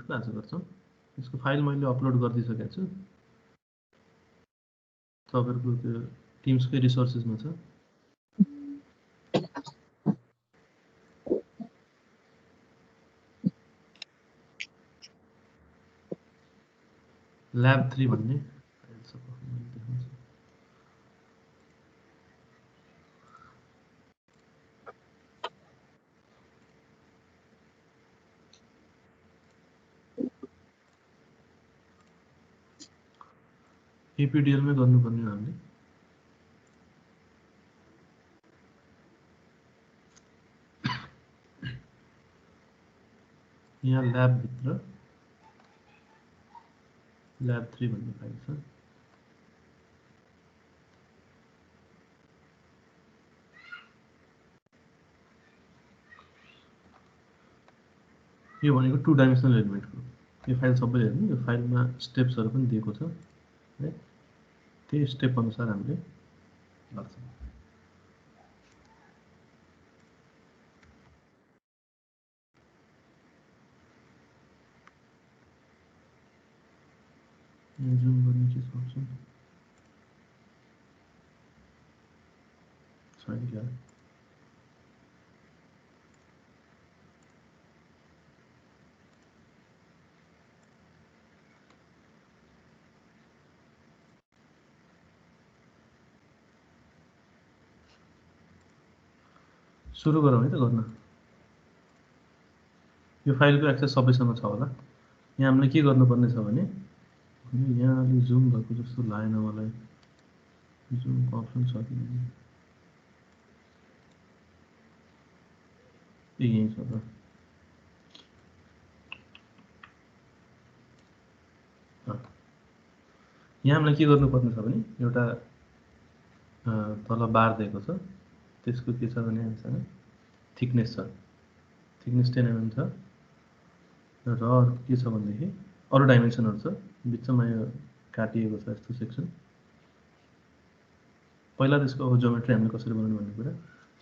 एलिमेन्टको आज गर्छौँ। यसको फाइल मैले अपलोड गरिदिइसकेको छु, तपाईँहरूको त्यो टिम्सकै रिसोर्सेसमा छ। ल्याब 3 भन्ने फाइल छ, मैले देखाउँछु। एपिडिएलमै गर्नुपर्ने हो हामीले। यहाँ ल्याबभित्र ल्याब 3 भन्ने फाइल छ। यो भनेको 2 डाइमेन्सनल एलिमेन्टको यो फाइल सबै हेर्नु। यो फाइलमा स्टेप्सहरू पनि दिएको छ है, त्यही स्टेप अनुसार हामीले गर्छौँ। जुम गर्ने के सक्छु छैन क्या। सुरु गरौँ है त गर्न। यो फाइलको एक्सेस सबैसँग छ होला। यहाँ हामीले के गर्नुपर्ने छ भने यहाँ अलि जुम भएको जस्तो लागेन मलाई। जुमको अप्सन छ कि यहीँ छ त। यहाँ हामीलाई के गर्नुपर्ने छ भने एउटा तल बार दिएको छ, त्यसको के छ भने हामीसँग थिकनेस छ, थिकनेस 10 mm छ र के छ भनेदेखि अरू डाइमेन्सनहरू छ बिचमा यो काटिएको छ यस्तो सेक्सन। पहिला त्यसको अब ज्योमेट्री हामीले कसरी बनाउने भन्ने कुरा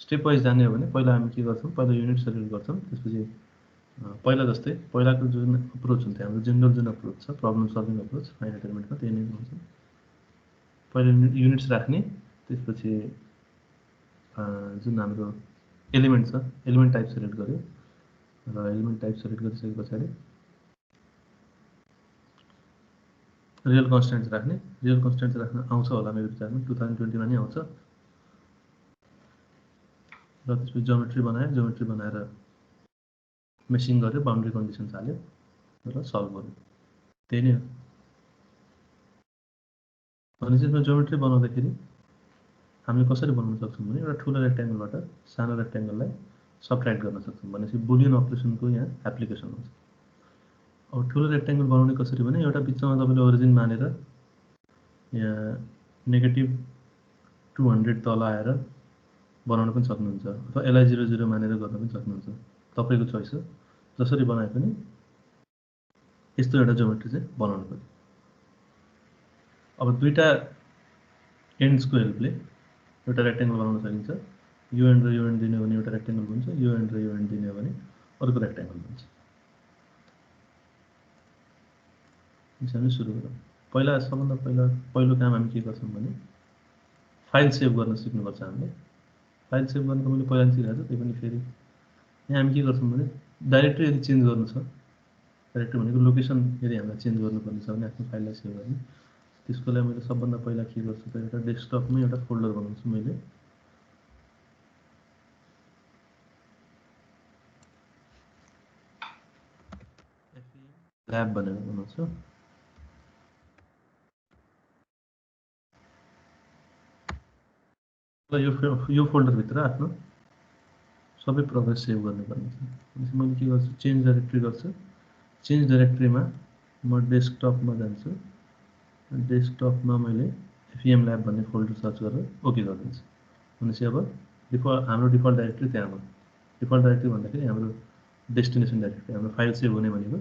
स्टेप वाइज जाने हो भने पहिला हामी के गर्छौँ, पहिला युनिट सेलेक्ट गर्छौँ। त्यसपछि पहिला जस्तै पहिलाको जुन अप्रोच हुन्थ्यो हाम्रो जेनरल जुन अप्रोच छ प्रब्लम सल्भिङ अप्रोच फाइनाइट एलिमेन्टमा त्यही नै हुन्छ। पहिला युनिट्स राख्ने, त्यसपछि जुन हाम्रो एलिमेन्ट छ एलिमेन्ट टाइप सेलेक्ट गर्यो र एलिमेन्ट टाइप सेलेक्ट गरिसके पछाडि रियल कन्स्टेन्ट्स राख्ने। रियल कन्स्टेन्ट्स राख्न आउँछ होला मेरो विचारमा 2020 मा नै आउँछ। र त्यसपछि ज्योमेट्री बनायो, ज्योमेट्री बनाएर मेसिङ गर्यो, बाउन्ड्री कन्डिसन्स हाल्यो र सल्भ गर्यो, त्यही नै हो। भने चाहिँ ज्योमेट्री बनाउँदाखेरि हामीले कसरी बनाउन सक्छौँ भने एउटा ठुलो रेक्ट्याङ्गलबाट सानो रेक्ट्याङ्गललाई सबट्र्याक्ट गर्न सक्छौँ। भनेपछि बुलियन अपरेसनको यहाँ एप्लिकेसन हुन्छ। अब ठुलो रेक्ट्याङ्गल बनाउने कसरी भने एउटा बिचमा तपाईँले ओरिजिन मानेर यहाँ -200 तल आएर बनाउन पनि सक्नुहुन्छ, अथवा LI 00 मानेर गर्न पनि सक्नुहुन्छ, तपाईँको चोइस हो। जसरी बनाए पनि यस्तो एउटा ज्योमेट्री चाहिँ बनाउनु पर्यो। अब दुईटा एन्ड्सको हेल्पले एउटा रेक्ट्याङ्गल बनाउन सकिन्छ। यो एन्ड र यो एन्ड दिने हो भने एउटा रेक्ट्याङ्गल हुन्छ, यो एन्ड र यो एन्ड दिने हो भने अर्को रेक्ट्याङ्गल हुन्छ। हामी सुरु गरौँ। सबभन्दा पहिलो काम हामी के गर्छौँ भने फाइल सेभ गर्न सिक्नुपर्छ हामीले। फाइल सेभ गर्न त मैले पहिला सिकाएको छु, त्यही पनि फेरि यहाँ हामी के गर्छौँ भने डाइरेक्टरी यदि चेन्ज गर्नु छ, डाइरेक्टरी भनेको लोकेसन यदि हामीलाई चेन्ज गर्नुपर्ने छ भने आफ्नो फाइललाई सेभ गर्ने, त्यसको लागि मैले सबभन्दा पहिला के गर्छु त एउटा डेस्कटपमै एउटा फोल्डर बनाउँछु। मैले ल्याब भनेर बनाउँछु। यो फोल्डरभित्र आफ्नो सबै प्रोग्रेस सेभ गर्नुपर्ने छ। भनेपछि मैले के गर्छु, चेन्ज डाइरेक्टरी गर्छु। चेन्ज डाइरेक्टरीमा म डेस्कटपमा जान्छु। डेस्कटपमा मैले FEM ल्याब भन्ने फोल्डर सर्च गरेर ओके गरिदिन्छु। भनेपछि अब हाम्रो डिफल्ट डाइरेक्टरी त्यहाँ भयो। डिफल्ट डाइरेक्टरी भन्दाखेरि हाम्रो डेस्टिनेसन डाइरेक्टरी, हाम्रो फाइल सेभ हुने भनेको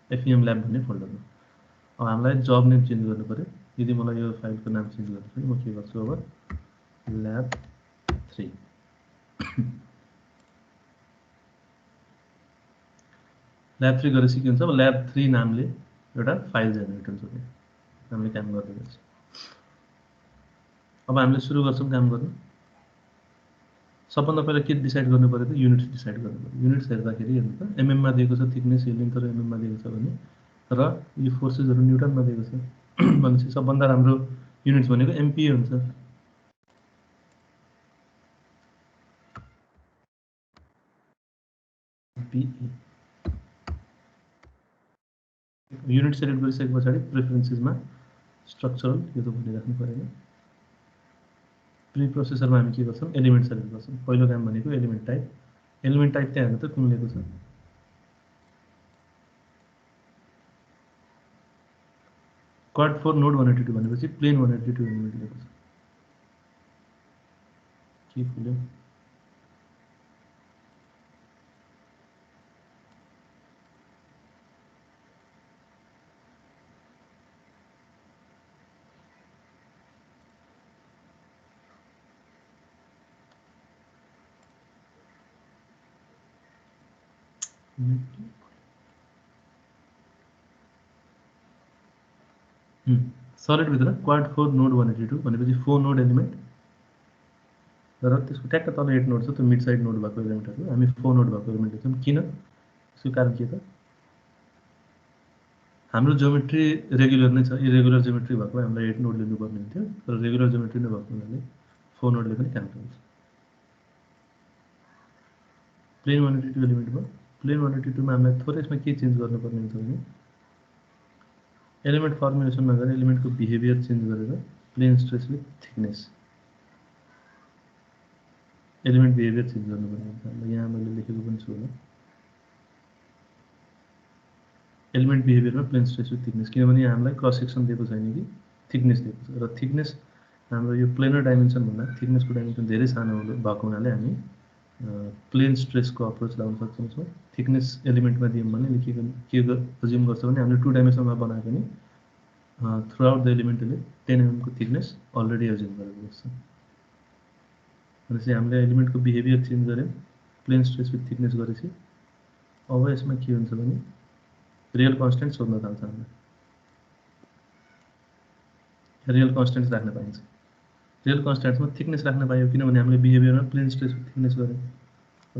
FEM ल्याब भन्ने फोल्डरमा। अब हामीलाई जब नेम चेन्ज गर्नु पऱ्यो। यदि मलाई यो फाइलको नाम चेन्ज गर्नु छ भने म के गर्छु, अब ल्याब 3 ल्याब 3 गरेपछि के हुन्छ अब ल्याब 3 नामले एउटा फाइल जेनेरेट हुन्छ त्यहाँ हामीले काम गर्दैछ। अब हामीले सुरु गर्छौँ काम गर्न। सबभन्दा पहिला के डिसाइड गर्नु पर्यो त युनिट्स डिसाइड गर्नु पर्यो। युनिट्स हेर्दाखेरि हेर्नु त एमएममा दिएको छ थिकनेस, यो लेन्थ र एमएममा दिएको छ भने र यो फोर्सेसहरू न्युटनमा दिएको छ भनेपछि सबभन्दा राम्रो युनिट्स भनेको एमपिए हुन्छ। युनिट सेलेक्ट गरिसके पछाडि प्रेफरेन्सेसमा स्ट्रक्चरल यो त भनिराख्नु परेन। प्री प्रोसेसरमा हामी के गर्छौँ एलिमेन्ट सेलेक्ट गर्छौँ। पहिलो काम भनेको एलिमेन्ट टाइप। एलिमेन्ट टाइप त्यहाँ हेर्नु त कुन लिएको छ। क्वाड 4 नोड 182 भनेपछि प्लेन 182 एलिमेन्ट लिएको छ। के खुल्यो सलिड भित्र क्वाड 4 नोड 182 भनेपछि 4 नोड एलिमेन्ट र त्यसको ट्याक्क तल 8 नोड छ त्यो मिड साइड नोड भएको एलिमेन्टहरू हामी 4 नोड भएको एलिमेन्ट लिन्छौँ। किन त्यसको कारण के त हाम्रो ज्योमेट्री रेगुलर नै छ। इरेगुलर ज्योमेट्री भएको हामीलाई 8 नोड लिनुपर्ने हुन्थ्यो तर रेगुलर ज्योमेट्री नै भएको हुनाले 4 नोडले पनि काम गर्छ। प्लेन 182 एलिमेन्टमा प्लेन 182 मा हामीलाई थोरै यसमा के चेन्ज गर्नुपर्ने हुन्छ भने एलिमेन्ट फर्मुलेसनमा गएर एलिमेन्टको बिहेभियर चेन्ज गरेर plane stress with thickness element behaviour change गर्नुपर्ने हुन्छ। यहाँ मैले लेखेको पनि छु होला एलिमेन्ट बिहेभियरमा प्लेन स्ट्रेस विथ थिकनेस, किनभने हामीलाई क्रस सेक्सन दिएको छैन कि थिकनेस दिएको छ र थिकनेस हाम्रो यो प्लेनर डाइमेन्सन भन्दा थिकनेसको डाइमेन्सन धेरै सानो भएको हुनाले हामी प्लेन स्ट्रेसको अप्रोच लाउन सक्छौँ। यसमा थिकनेस एलिमेन्टमा दियौँ भने के अज्युम गर्छ भने हामीले 2 डाइमेन्सनमा बनाए पनि थ्रु आउट द एलिमेन्टले 10 mm को थिकनेस अलरेडी अज्युम गरेको छ। भनेपछि हामीले एलिमेन्टको बिहेभियर चेन्ज गऱ्यौँ प्लेन स्ट्रेस विथ थिकनेस गरेपछि अब यसमा के हुन्छ भने रियल कन्स्टेन्ट सोध्न थाल्छ हामीलाई। रियल कन्स्टेन्ट्स राख्न पाइन्छ। रियल कन्स्टेन्ट्समा थिकनेस राख्न पाइयो किनभने हामीले बिहेभियरमा प्लेन स्ट्रेस विथ थिकनेस गऱ्यौँ।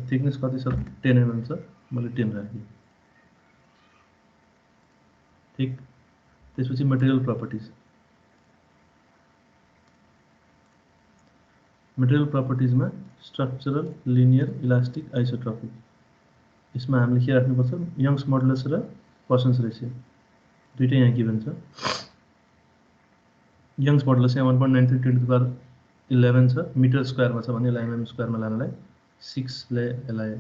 थिकनेस कति छ 10 mm छ, मैले 10 राखेँ। ठिक त्यसपछि मटेरियल प्रपर्टिज। मटेरियल प्रपर्टिजमा स्ट्रक्चरल, लिनियर, इलास्टिक, आइसोट्रोपिक यसमा हामीले के राख्नुपर्छ यङ्स मोडुलस र पर्सन्स रेसियो दुईटै यहाँ गिभन छ। यङ्स मोडुलस यहाँ 1.93 × 1011 छ, मिटर स्क्वायरमा छ भने यसलाई mm स्क्वायरमा लानलाई 6ले यसलाई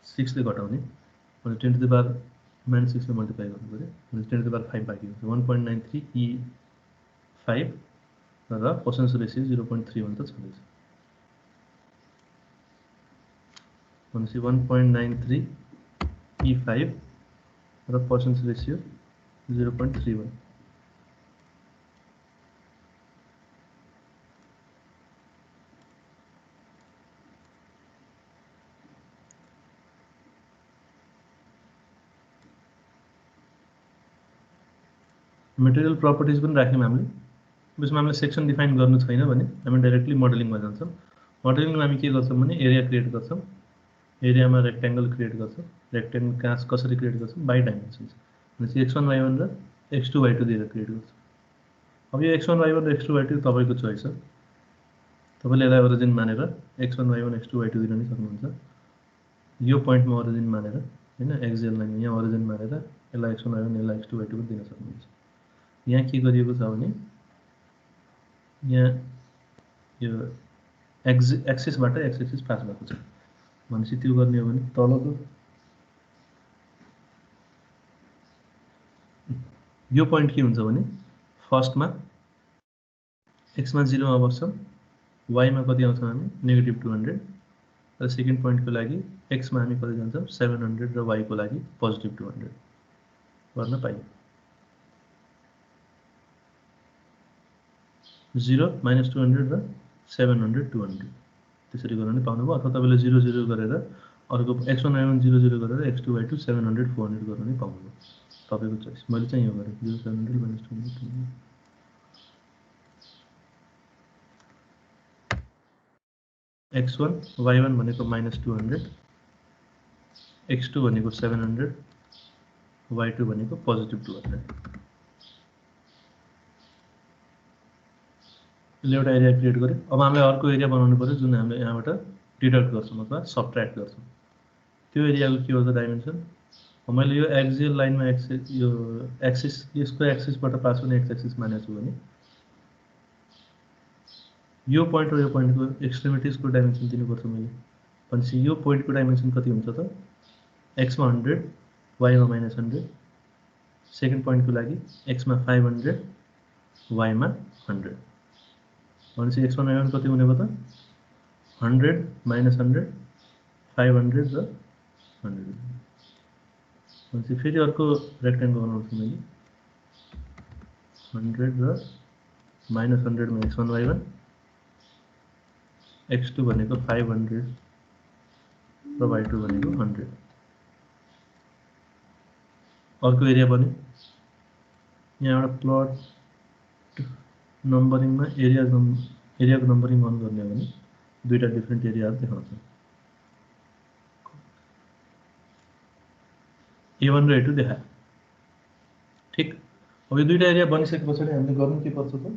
6ले घटाउने भने 10⁻⁻6 ले मल्टिप्लाई गर्नु पर्यो भने 10⁵ बाँकी हुन्छ। 1.93 E5 र पर्सन्स रेसियो 0.31 त छँदैछ भनेपछि 1.93 E5 र पर्सन्स रेसियो 0.31। मटेरियल प्रपर्टिज पनि राख्यौँ हामीले। त्यसमा हामीले सेक्सन डिफाइन गर्नु छैन भने हामी डाइरेक्टली मोडलिङमा जान्छौँ। मोडलिङमा हामी के गर्छौँ भने एरिया क्रिएट गर्छौँ। एरियामा रेक्ट्याङ्गल क्रिएट गर्छौँ। रेक्ट्याङ्गल कहाँ कसरी क्रिएट गर्छौँ बाई डाइमेन्सन्स भनेपछि x1 y1 र x2 y2 दिएर क्रिएट गर्छौँ। अब यो x1 y1 र x2 y2 तपाईँको चोइस हो। तपाईँले यसलाई ओरिजिन मानेर x1 y1 x2 y2 दिन नि सक्नुहुन्छ। यो पोइन्टमा ओरिजिन मानेर हैन एक्सियल लाइन यहाँ ओरिजिन मानेर यसलाई x1 y1 यसलाई x2 y2 पनि दिन सक्नुहुन्छ। यहाँ के गरिएको छ भने यहाँ यो एक्सिसबाट एक्स एक्सिस पास भएको छ भनेपछि त्यो गर्ने हो भने तलको यो पोइन्ट के हुन्छ भने फर्स्टमा एक्समा 0 मा बस्छौँ, वाईमा कति आउँछौँ हामी -200 र सेकेन्ड पोइन्टको लागि एक्समा हामी कति जान्छौँ 700 र वाईको लागि +200 गर्न पाइयो। 0 -200 र 700 200 त्यसरी गर्न नि पाउनुभयो। अथवा तपाईँले 0 0 गरेर अर्को x1 y1 0 0 गरेर x2 y2 700 400 गरेर नै पाउनु तपाईँको चोइस मैले चाहिँ यो गरेँ 0 700 minus 200 x1 y1 भनेको -200 x2 भनेको 700 y2 भनेको +200 यसले एउटा एरिया क्रिएट गर्यो अब हामीलाई अर्को एरिया बनाउनु पर्यो जुन हामीले यहाँबाट डिडक्ट गर्छौँ अथवा सबट्र्याक्ट गर्छौँ त्यो एरियाको के हो त डाइमेन्सन मैले यो एक्सियल लाइनमा यो एक्सिस यसको एक्सिसबाट पास हुने एक्स एक्सिस मानेको छु भने यो पोइन्ट र यो पोइन्टको एक्सट्रिमिटिजको डाइमेन्सन दिनुपर्छ मैले भनेपछि यो पोइन्टको डाइमेन्सन कति हुन्छ त एक्समा 100 वाइमा -100 सेकेन्ड पोइन्टको लागि एक्समा 500 वाइमा 100 भनेपछि x1 y1 कति हुने भयो त 100 -100 500 र 100 भनेपछि फेरि अर्को रेक्टेङ्गल बनाउँछु मैले 100 र -100 मा x1 y1 x2 भनेको 500 र y2 भनेको 100 अर्को एरिया बन्यो यहाँ एउटा प्लट नम्बरिङमा एरियाको नम्बरिङ अन गर्ने हो भने दुईटा डिफ्रेन्ट एरियाहरू देखाउँछ A1 र A2 देखायो ठिक अब यो दुईटा एरिया बनिसके पछाडि हामीले गर्नु के पर्छ त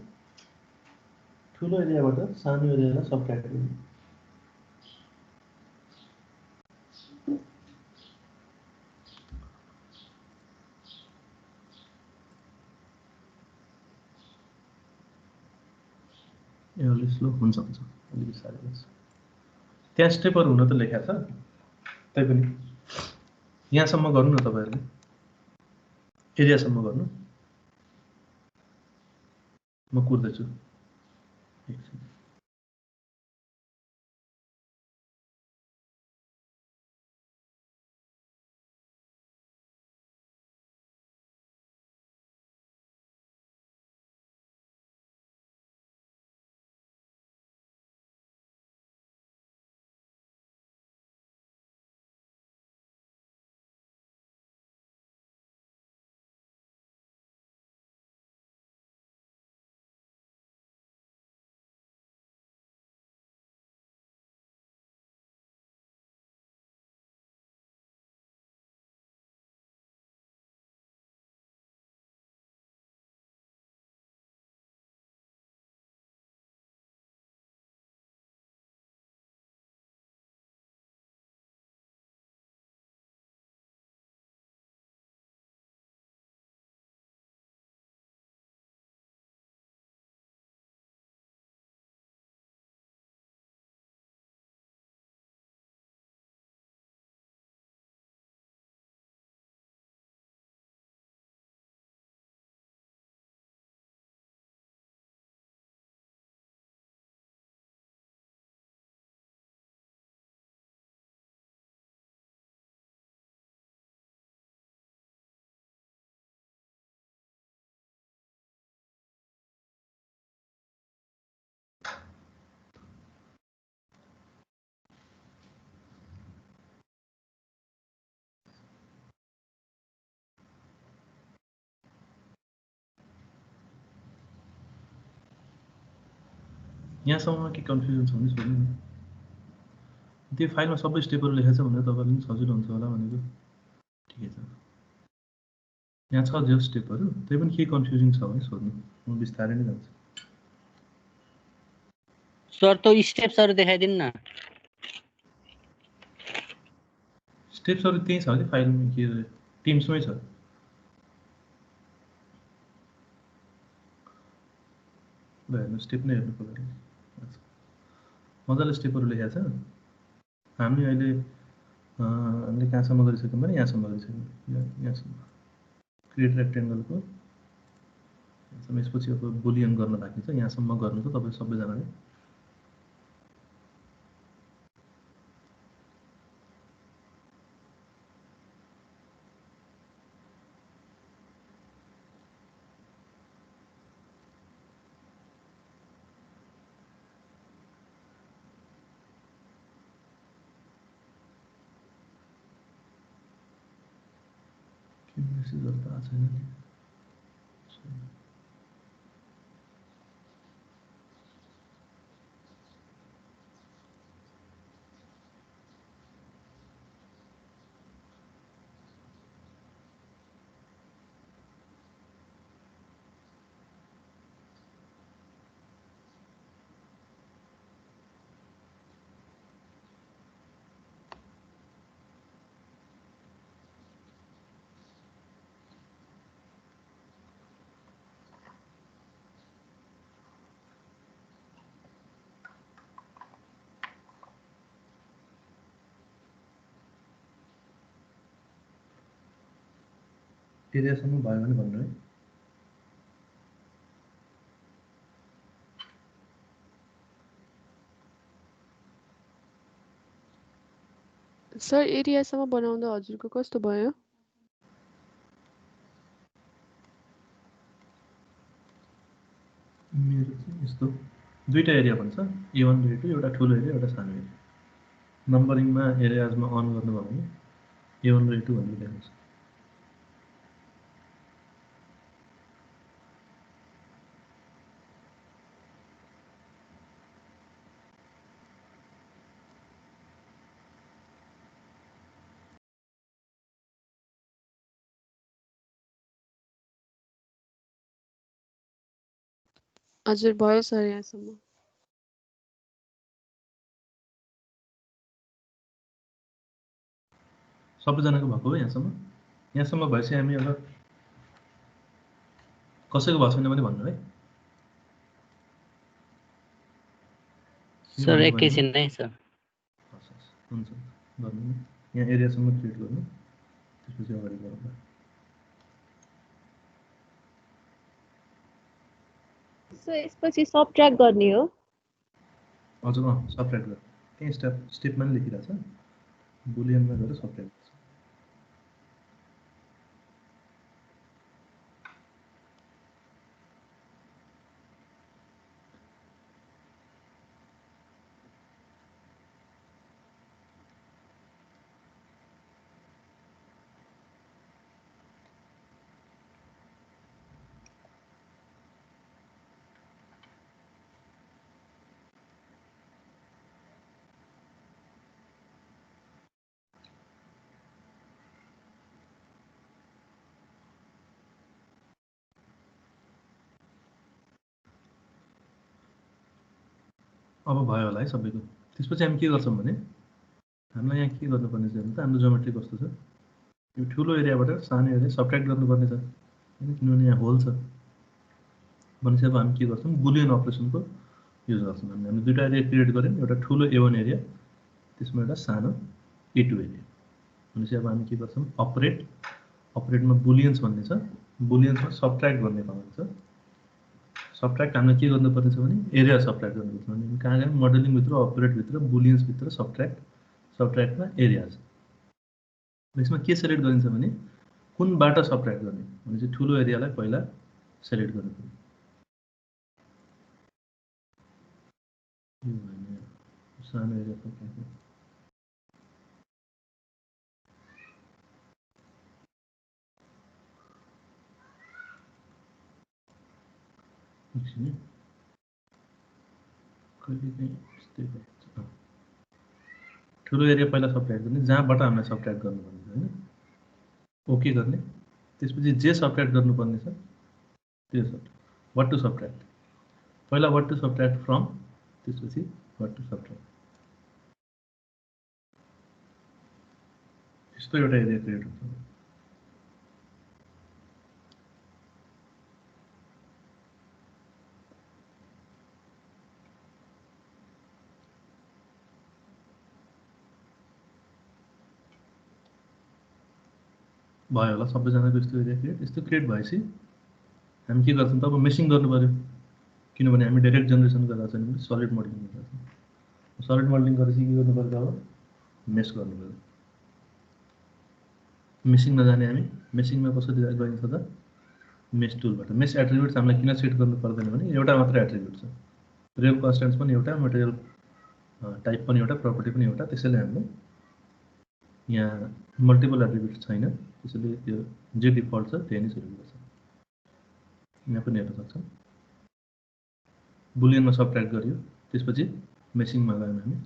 ठुलो एरियाबाट सानो एरियालाई सबट्र्याक्ट गर्नु यो अलि स्लो हुन्छ अलि बिस्तारै हुन्छ त्यहाँ स्टेपहरू हुन त लेखाएको छ तैपनि यहाँसम्म गर्नु न तपाईहरुले एरियासम्म गर्नु म कुर्दैछु एकछिन यहाँसम्म के कन्फ्युजन छ भने सोध्नु न त्यो फाइलमा सबै स्टेपहरू लेखेको छ भने तपाईहरुलाई पनि सजिलो हुन्छ होला भनेको ठिकै छ यहाँ छ जो स्टेपहरू त्यही पनि के कन्फ्युजिङ छ भने सोध्नु म बिस्तारै नै जान्छु सर तो स्टेप्सहरु देखाइदिनु न स्टेप्सहरू त्यही छ कि फाइलमा के टिम्समै छ ल हेर्नु स्टेप नै हेर्नु पर्यो मजाले स्टेपहरू लेखेको छ हामीले अहिले हामीले कहाँसम्म गरिसक्यौँ भने यहाँसम्म गरिसक्यौँ यहाँसम्म क्रिएट रेक्टेङ्गलको यसपछि अब बुलियन गर्न बाँकी छ यहाँसम्म गर्नु छ तपाईँ सबैजनाले प्रोसिजर थाहा छैन नि एरियासम्म भयो भने भन्नु है सर एरियासम्म बनाउँदा हजुरको कस्तो भयो मेरो चाहिँ यस्तो दुईटा एरिया भन्छ A1 A2 एउटा ठुलो एरिया एउटा सानो एरिया नम्बरिङमा एरियाजमा अन गर्नुभयो भने A1 A2 भन्ने देखाउँछ हजुर भयो सर यहाँसम्म सबैजनाको भएको हो यहाँसम्म भएपछि हामी अब कसैको भएको छैन भने भन्नु है सर एकैछिन नै सर हुन्छ गर्नु नि यहाँ एरियासम्म क्रिएट गर्नु त्यसपछि अगाडि बढ्नु सो यसपछि सबट्र्याक्ट गर्ने हो हजुर सबट्र्याक्ट गर्नु त्यही स्टेपमा नि लेखिरहेछ बुलियनमा गएर सबट्र्याक्ट अब भयो होला है सबैको त्यसपछि हामी के गर्छौँ भने हामीलाई यहाँ के गर्नुपर्ने छ भने त हाम्रो ज्योमेट्री कस्तो छ यो ठुलो एरियाबाट सानो एरिया सबट्र्याक्ट गर्नुपर्ने छ हैन किनभने यहाँ होल छ भनेपछि अब हामी के गर्छौँ बुलियन अपरेसनको युज गर्छौँ हामी दुईटा एरिया क्रिएट गर्यौँ एउटा ठुलो A1 एरिया त्यसमा एउटा सानो A2 एरिया भनेपछि अब हामी के गर्छौँ अपरेटमा बुलियन्स भन्ने छ बुलियन्समा सबट्र्याक्ट गर्ने कमान्ड छ सबट्र्याक्ट हामीलाई के गर्नुपर्ने छ भने एरिया सबट्र्याक्ट गर्नुपर्छ भने कहाँ गयो मोडलिङभित्र अपरेटभित्र बुलियन्सभित्र सबट्र्याक्टमा एरिया छ यसमा के सेलेक्ट गरिन्छ भने कुनबाट सबट्र्याक्ट गर्ने भनेपछि ठुलो एरियालाई पहिला सेलेक्ट गर्नुपर्छ सानो एरिया सबट्र्याक्ट एकछिन ठुलो एरिया पहिला सबट्र्याक्ट गर्ने जहाँबाट हामीलाई सबट्र्याक्ट गर्नुपर्ने छ हैन ओके गर्ने त्यसपछि जे सबट्र्याक्ट गर्नुपर्ने छ त्यो सबट्र्याक्ट वाट टु सबट्र्याक्ट पहिला वाट टु सबट्र्याक्ट फ्रम त्यसपछि वाट टु सबट्र्याक्ट यस्तो एउटा एरिया क्रिएट हुन्छ भयो होला सबैजनाको यस्तो एरिया यस्तो क्रिएट भएपछि हामी के गर्छौँ त अब मेसिङ गर्नु पर्यो किनभने हामी डाइरेक्ट जेनेरेसन गरेर छैन भने सलिड मोडलिङ गर्छौँ सलिड मोडलिङ गरेपछि के गर्नु पर्छ अब मेस गर्नु पर्यो मेसिङमा जाने हामी मेसिङमा कसरी गरिन्छ त मेस टुलबाट मेस एट्रिब्युट्स हामीलाई किन सेट गर्नु पर्दैन भने एउटा मात्र एट्रिब्युट छ रेल कन्स्टेन्ट्स पनि एउटा मटेरियल टाइप पनि एउटा प्रपर्टी पनि एउटा त्यसैले हामीले यहाँ मल्टिपल एट्रिब्युट छैन, त्यसैले त्यो जे डिफल्ट छ त्यही नै सिलेक्ट गर्छ। यहाँ पनि हेर्न सक्छौँ बुलियनमा सबट्र्याक्ट गरियो, त्यसपछि मेसिङमा गयौँ हामी।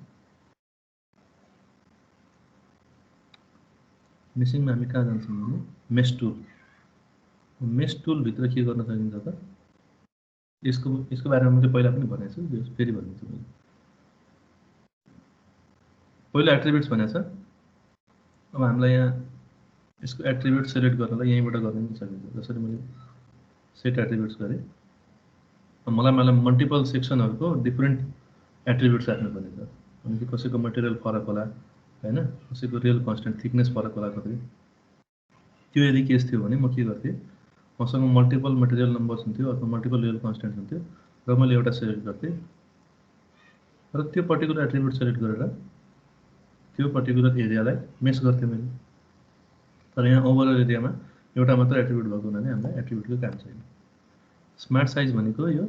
मेसिङमा हामी कहाँ जान्छौँ भने मेस टुल। मेस टुलभित्र के गर्न सकिन्छ त, यसको बारेमा मैले पहिला पनि भनेको छु, यो फेरि भन्छु। मैले पहिलो एट्रिब्युट्स भनेको छ। अब हामीलाई यहाँ यसको एट्रिब्युट सेलेक्ट गर्नलाई यहीँबाट गर्न पनि सकिन्छ। जसरी मैले सेट एट्रिब्युट्स गरेँ, मलाई मल्टिपल सेक्सनहरूको डिफ्रेन्ट एट्रिब्युट्स राख्नुपर्ने छ। अनि कसैको मटेरियल फरक होला हैन, कसैको रियल कन्स्टेन्ट थिकनेस फरक होला कतै। त्यो यदि केस थियो भने म के गर्थेँ, मसँग मल्टिपल मटेरियल नम्बर्स हुन्थ्यो अथवा मल्टिपल रियल कन्स्टेन्ट हुन्थ्यो र मैले एउटा सेलेक्ट गर्थेँ र त्यो पर्टिकुलर एट्रिब्युट सेलेक्ट गरेर त्यो पर्टिकुलर एरियालाई मेस गर्थेँ मैले। तर यहाँ ओभरअल एरियामा एउटा मात्र एट्रिब्युट भएको हुनाले हामीलाई एट्रिब्युटको काम छैन। स्मार्ट साइज भनेको यो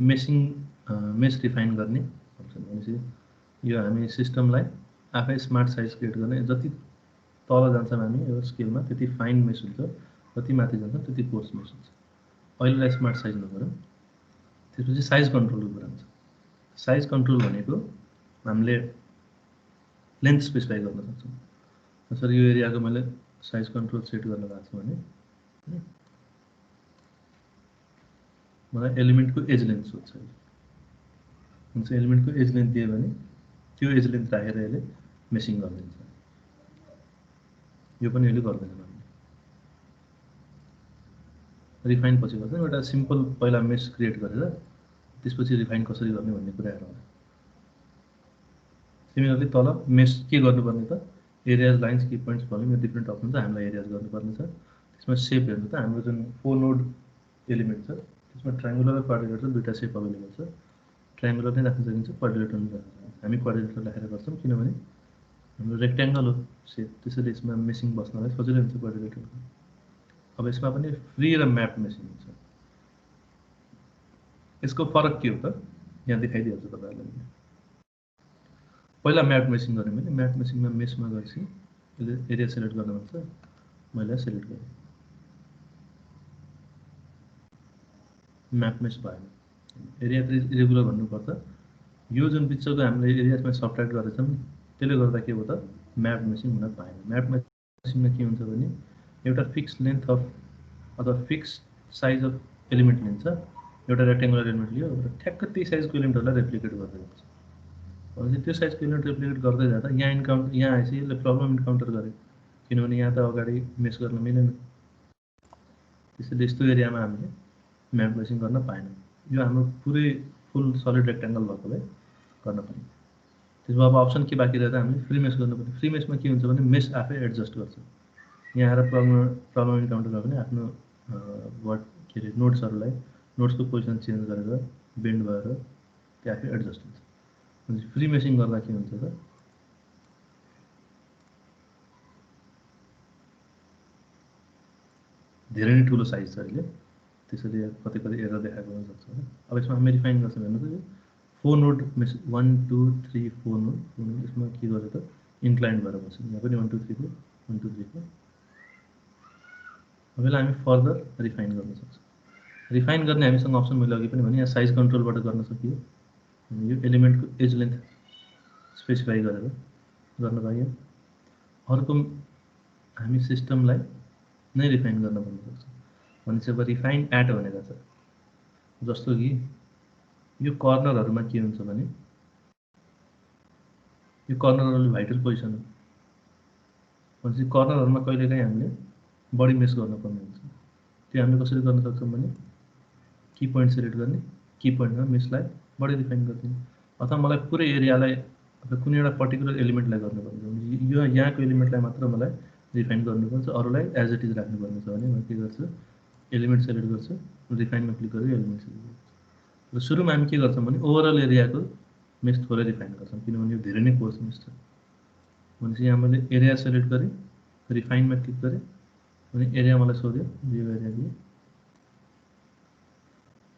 मेस रिफाइन गर्ने फङ्सन। भनेपछि यो हामी सिस्टमलाई आफै स्मार्ट साइज क्रिएट गर्ने, जति तल जान्छौँ हामी यो स्केलमा त्यति फाइन मेस हुन्छ, जति माथि जान्छ त्यति कोर्स मेस हुन्छ। अहिलेलाई स्मार्ट साइज नगरौँ। त्यसपछि साइज कन्ट्रोलको कुरा हुन्छ। साइज कन्ट्रोल भनेको हामीले लेन्थ स्पेसिफाई गर्न सक्छौँ। जसरी यो एरियाको मैले साइज कन्ट्रोल सेट गर्न गएको छु भने मलाई एलिमेन्टको एज लेन्थ सोध्छ। हुन्छ, एलिमेन्टको एज लेन्थ दियो भने त्यो एज लेन्थ राखेर यसले मेसिङ गरिदिन्छ। यो पनि यसले गर्दैन। रिफाइन पछि गर्छ, एउटा सिम्पल पहिला मेस क्रिएट गरेर त्यसपछि रिफाइन कसरी गर्ने भन्ने कुरा हेरौँ। सिमिलरली तल मेस के गर्नुपर्ने त, एरियाज, लाइन्स, की पोइन्ट्स भन्ने डिफ्रेन्ट अप्सन छ। हामीलाई एरियाज गर्नुपर्ने छ। त्यसमा सेप हेर्नु त, हाम्रो जुन 4 नोड एलिमेन्ट छ त्यसमा ट्रायङ्गुलर र क्वाड्रिलेटरल दुईटा सेप अवेलेबल छ। ट्रायङ्गुलर नै राख्न सकिन्छ, क्वाड्रिलेटर पनि राख्न सकिन्छ। हामी क्वाड्रिलेटर राखेर गर्छौँ किनभने हाम्रो रेक्ट्याङ्गल हो सेप, त्यसैले यसमा मेसिङ बस्नलाई सजिलो हुन्छ क्वाड्रिलेटरको। अब यसमा पनि फ्री र म्याप मेसिङ हुन्छ। यसको फरक के हो त, यहाँ देखाइदिइहाल्छु तपाईँहरूलाई। पहिला म्याप मेसिङ गरेँ मैले। म्याप मेसिङमा मेसमा गएपछि यसले एरिया सेलेक्ट गर्न भन्छ, मैले सेलेक्ट गरेँ। म्याप मेस भएन, एरिया त इरेगुलर भन्नुपर्छ। यो जुन बिचको हामीले एरियामा सबट्र्याक्ट गरेछौँ नि, त्यसले गर्दा के हो त, म्याप मेसिङ हुन पाएन। म्याप मेसिङमा के हुन्छ भने एउटा फिक्स लेन्थ अफ अथवा फिक्स साइज अफ एलिमेन्ट लिन्छ, एउटा रेक्ट्याङ्गुलर एलिमेन्ट लियो र ठ्याक्क त्यही साइजको एलिमेन्टहरूलाई रेप्लिकेट गर्दै जान्छ। भनेपछि त्यो साइजको एलिमेन्ट रेप्लिकेट गर्दै जाँदा यहाँ आएपछि यसले प्रब्लम इन्काउन्टर गर्यो, किनभने यहाँ त अगाडि मेस गर्न मिलेन। त्यसैले यस्तो एरियामा हामीले म्याप मेसिङ गर्न पाएन। यो हाम्रो पुरै फुल सलिड रेक्ट्याङ्गल भएको भए गर्न पाइन्छ। त्यसमा अब अप्सन के बाँकी रहँदा हामीले फ्री मेस गर्नुपर्ने। फ्री मेसमा के हुन्छ भने मेस आफै एडजस्ट गर्छ। यहाँ आएर प्रब्लम इन्काउन्टर भयो भने आफ्नो नोट्सहरूलाई, नोट्सको पोजिसन चेन्ज गरेर बेन्ड भएर त्यो आफै एडजस्ट हुन्छ। फ्री मेसिङ गर्दा के हुन्छ त, धेरै नै ठुलो साइज छ अहिले, त्यसैले कतै एरर देखाएको हुन सक्छ। अब यसमा हामी रिफाइन गर्छौँ हेर्नु त, यो 4 नोड मेस 1 2 3 4 नोड। यसमा के गर्यो त, इन्क्लाइन भएर बस्यो। यहाँ पनि 1 2 3 4 1 2 3 4। अब यसलाई हामी फर्दर रिफाइन गर्न सक्छौँ। रिफाइन गर्ने हामीसँग अप्सन मैले अघि पनि भने यहाँ साइज कन्ट्रोलबाट गर्न सकियो। यो एलिमेन्टको एज लेन्थ स्पेसिफाई गरेर गर्न पाइयो। अर्को हामी सिस्टमलाई नै रिफाइन गर्न भन्न सक्छौँ। भनेपछि अब रिफाइन एट भनेको छ, जस्तो कि यो कर्नरहरूमा के हुन्छ भने यो कर्नरहरू भाइटल पोजिसन हो। भनेपछि कर्नरहरूमा कहिलेकाहीँ हामीले बढी मेस गर्नुपर्ने हुन्छ। त्यो हामीले कसरी गर्न सक्छौँ भने की पोइन्ट सेलेक्ट गर्ने, की पोइन्टमा मेसलाई बढी रिफाइन गरिदिने, अथवा मलाई पुरै एरियालाई अथवा कुनै एउटा पर्टिकुलर एलिमेन्टलाई गर्नुपर्ने। यो यहाँको एलिमेन्टलाई मात्र मलाई रिफाइन गर्नुपर्छ, अरूलाई एज इट इज राख्नुपर्ने छ भने म के गर्छु, एलिमेन्ट सेलेक्ट गर्छु, रिफाइनमा क्लिक गरेर एलिमेन्ट सेलेक्ट गर्छु। र सुरुमा हामी के गर्छौँ भने ओभरअल एरियाको मेस थोरै रिफाइन गर्छौँ, किनभने यो धेरै नै कोर्स मेस छ। भनेपछि यहाँ मैले एरिया सेलेक्ट गरेँ, रिफाइनमा क्लिक गरेँ, अनि एरिया मलाई सोध्यो, यो एरिया दिएँ।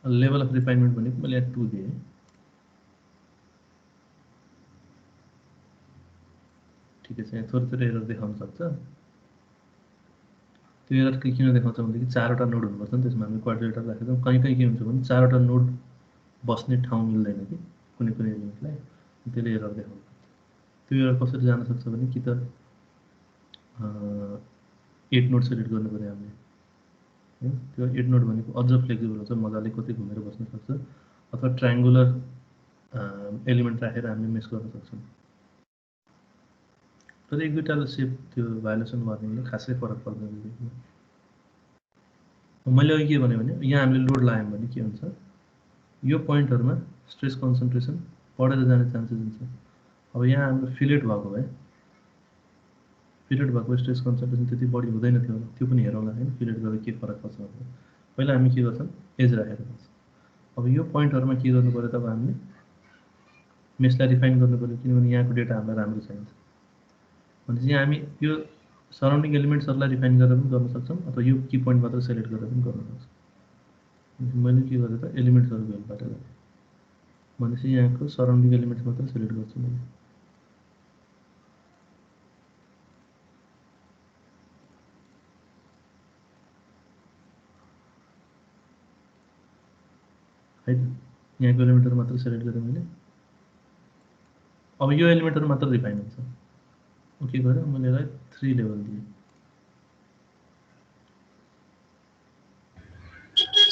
लेभल अफ रिफाइनमेन्ट भनेको मैले यहाँ 2 दिएँ। ठिकै छ, यहाँ थोरै थोरै एरर देखाउन सक्छ। त्यो एरर किन देखाउँछ भनेदेखि 4वटा नोड हुनुपर्छ नि, त्यसमा हामी क्वाड्रिलेटरल राखेको छौँ। कहीँ कहीँ के हुन्छ भने 4वटा नोड बस्ने ठाउँ मिल्दैन कि कुनै कुनै एलिमेन्टलाई, त्यसले एरर देखाउँछ। त्यो एरर कसरी जान सक्छ भने कि त 8 नोड सेलेक्ट गर्नु पऱ्यो हामीले हैन। त्यो 8 नोड भनेको अझ फ्लेक्सिबल हुन्छ, मजाले कतै घुमेर बस्न सक्छ, अथवा ट्रायङ्गुलर एलिमेन्ट राखेर हामीले मेस गर्न सक्छौँ। तर एक दुईवटा सेप त्यो भायोलेसन वार्निङले खासै फरक पर्दैन। मैले अघि के भने यहाँ हामीले लोड लगायौँ भने के हुन्छ, यो पोइन्टहरुमा स्ट्रेस कन्सन्ट्रेसन बढेर जाने चान्सेस हुन्छ। अब यहाँ हाम्रो फिलेट भएको भए, फिलेट भएको स्ट्रेस कन्सन्ट्रेसन त्यति बढी हुँदैन थियो होला, त्यो पनि हेरौँला हैन, फिलेट गरेर के फरक पर्छ भनेर। पहिला हामी के गर्छौँ, एज राखेर गर्छौँ। अब यो पोइन्टहरुमा के गर्नु पर्यो, तब हामीले मेसलाई रिफाइन गर्नु पर्यो, किनभने यहाँको डेटा हामीलाई राम्रो चाहिन्छ। भनेपछि यहाँ हामी यो सराउन्डिङ एलिमेन्ट्सहरुलाई रिफाइन गरेर पनि गर्न सक्छौँ, अथवा यो की पोइन्ट मात्र सेलेक्ट गरेर पनि गर्न सक्छौँ। मैले के गरेँ त, एलिमेन्ट्सहरु भेलबाट गरेँ। भनेपछि यहाँको सराउन्डिङ एलिमेन्ट्स मात्र सेलेक्ट गर्छु मैले। है त, यहाँको एलिमेन्टहरु मात्र सेलेक्ट गरेँ मैले। अब यो एलिमेन्टहरु मात्र रिफाइन हुन्छ। के गरेँ मैले यसलाई 3 लेभल दिएँ।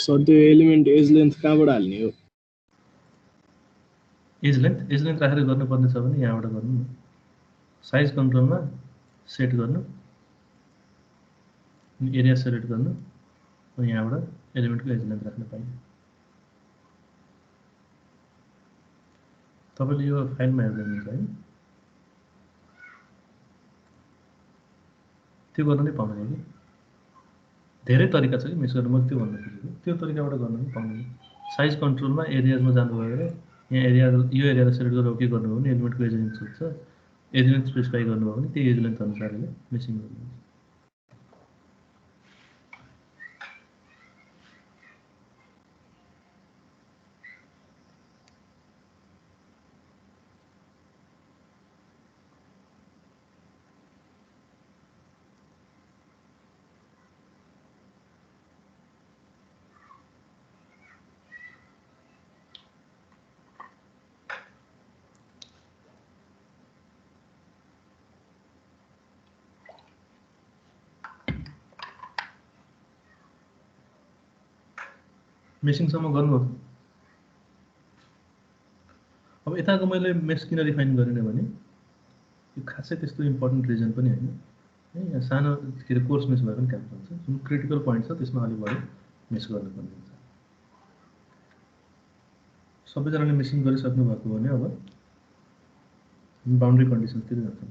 सर त्यो एलिमेन्ट एज लेन्थ कहाँबाट हाल्ने हो? एज लेन्थ राखेर गर्नुपर्ने छ भने यहाँबाट गर्नु न, साइज कन्ट्रोलमा सेट गर्नु, एरिया सेलेक्ट गर्नु, अनि यहाँबाट एलिमेन्टको एज लेन्थ राख्न पाइन्छ। तपाईले यो फाइलमा हेर्दै हुनुहुन्छ है, त्यो गर्न नै पाउनु कि धेरै तरिका छ कि मेस गर्न, म त्यो भन्न खोजेको। त्यो तरिकाबाट गर्न पनि पाउनु। साइज कन्ट्रोलमा एरियाजमा जानुभयो भने यहाँ एरिया, यो एरियालाई सेलेक्ट गरेर के गर्नुभयो भने एलिमेन्टको एज लेन्थ सोध्छ, एज लेन्थ स्पेसिफाई गर्नुभयो भने त्यही एज लेन्थ अनुसारले मेसिङ गर्नुहुन्छ। मेसिङसम्म गर्नु हो। अब यताको मैले मेस किन रिफाइन गरेन भने यो खासै त्यस्तो इम्पोर्टेन्ट रिजन पनि हैन है। यहाँ सानो के अरे कोर्स मेस भएर पनि काम हुन्छ, जुन क्रिटिकल पोइन्ट छ त्यसमा अलि बढी मेस गर्नुपर्ने हुन्छ। सबैजनाले मेसिङ गरिसक्नु भएको भने अब बाउन्ड्री कन्डिसनतिर जान्छौँ।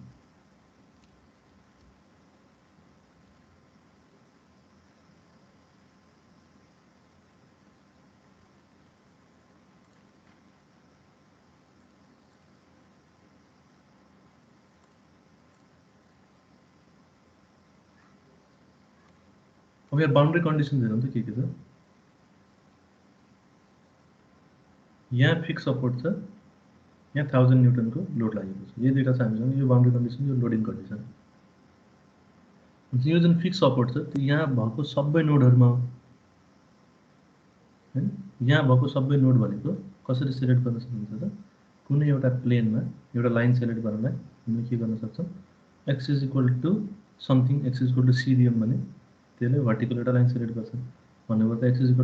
अब यहाँ बाउन्ड्री कन्डिसन हेरौँ त के छ। यहाँ फिक्स सपोर्ट छ, यहाँ 1000 न्युटनको लोड लागेको छ। यो दुईटा छ हामीसँग, यो बाउन्ड्री कन्डिसन, यो लोडिङ कन्डिसन। यो जुन फिक्स सपोर्ट छ त्यो यहाँ भएको सबै नोडहरुमा हो हैन। यहाँ भएको सबै नोड भनेको कसरी सिलेक्ट गर्न सकिन्छ त, कुनै एउटा प्लेनमा एउटा लाइन सिलेक्ट गर्नलाई हामी के गर्न सक्छौँ, x = समथिङ, x = c दियौँ भने त्यसले भर्टिकल एउटा लाइन सिलेक्ट गर्छ। भन्नुको त x =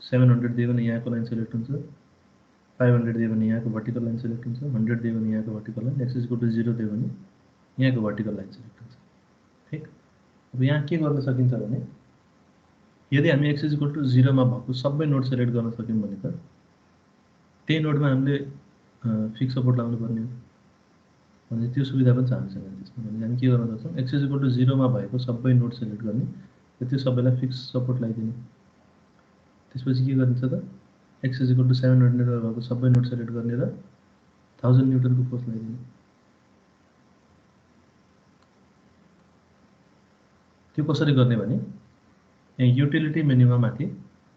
700 दियो भने यहाँको लाइन सिलेक्ट हुन्छ, 500 दियो भने यहाँको भर्टिकल लाइन सिलेक्ट हुन्छ, 100 दियो भने यहाँको भर्टिकल लाइन, x = 0 दियो भने यहाँको भर्टिकल लाइन सिलेक्ट हुन्छ। ठीक। अब यहाँ के गर्न सकिन्छ भने यदि हामी x = 0 मा भएको सबै नोड सेलेक्ट गर्न सक्यौं भने त त्यही नोडमा हामीले फिक्स सपोर्ट लगाउनु पर्ने हो। भने त्यो सुविधा पनि छ हामीसँग त्यसमा। भने हामी के गर्न सक्छौं, x = 0 मा भएको सबै नोड सेलेक्ट गर्ने, त्यो सबैलाई फिक्स सपोर्ट लगाइदिने। त्यसपछि के गरिन्छ त, x = 700 भएको सबै नोड सेलेक्ट गर्ने र 1000 न्युटनको फोर्स लगाइदिने। त्यो कसरी गर्ने भने यहाँ युटिलिटी मेन्युमा माथि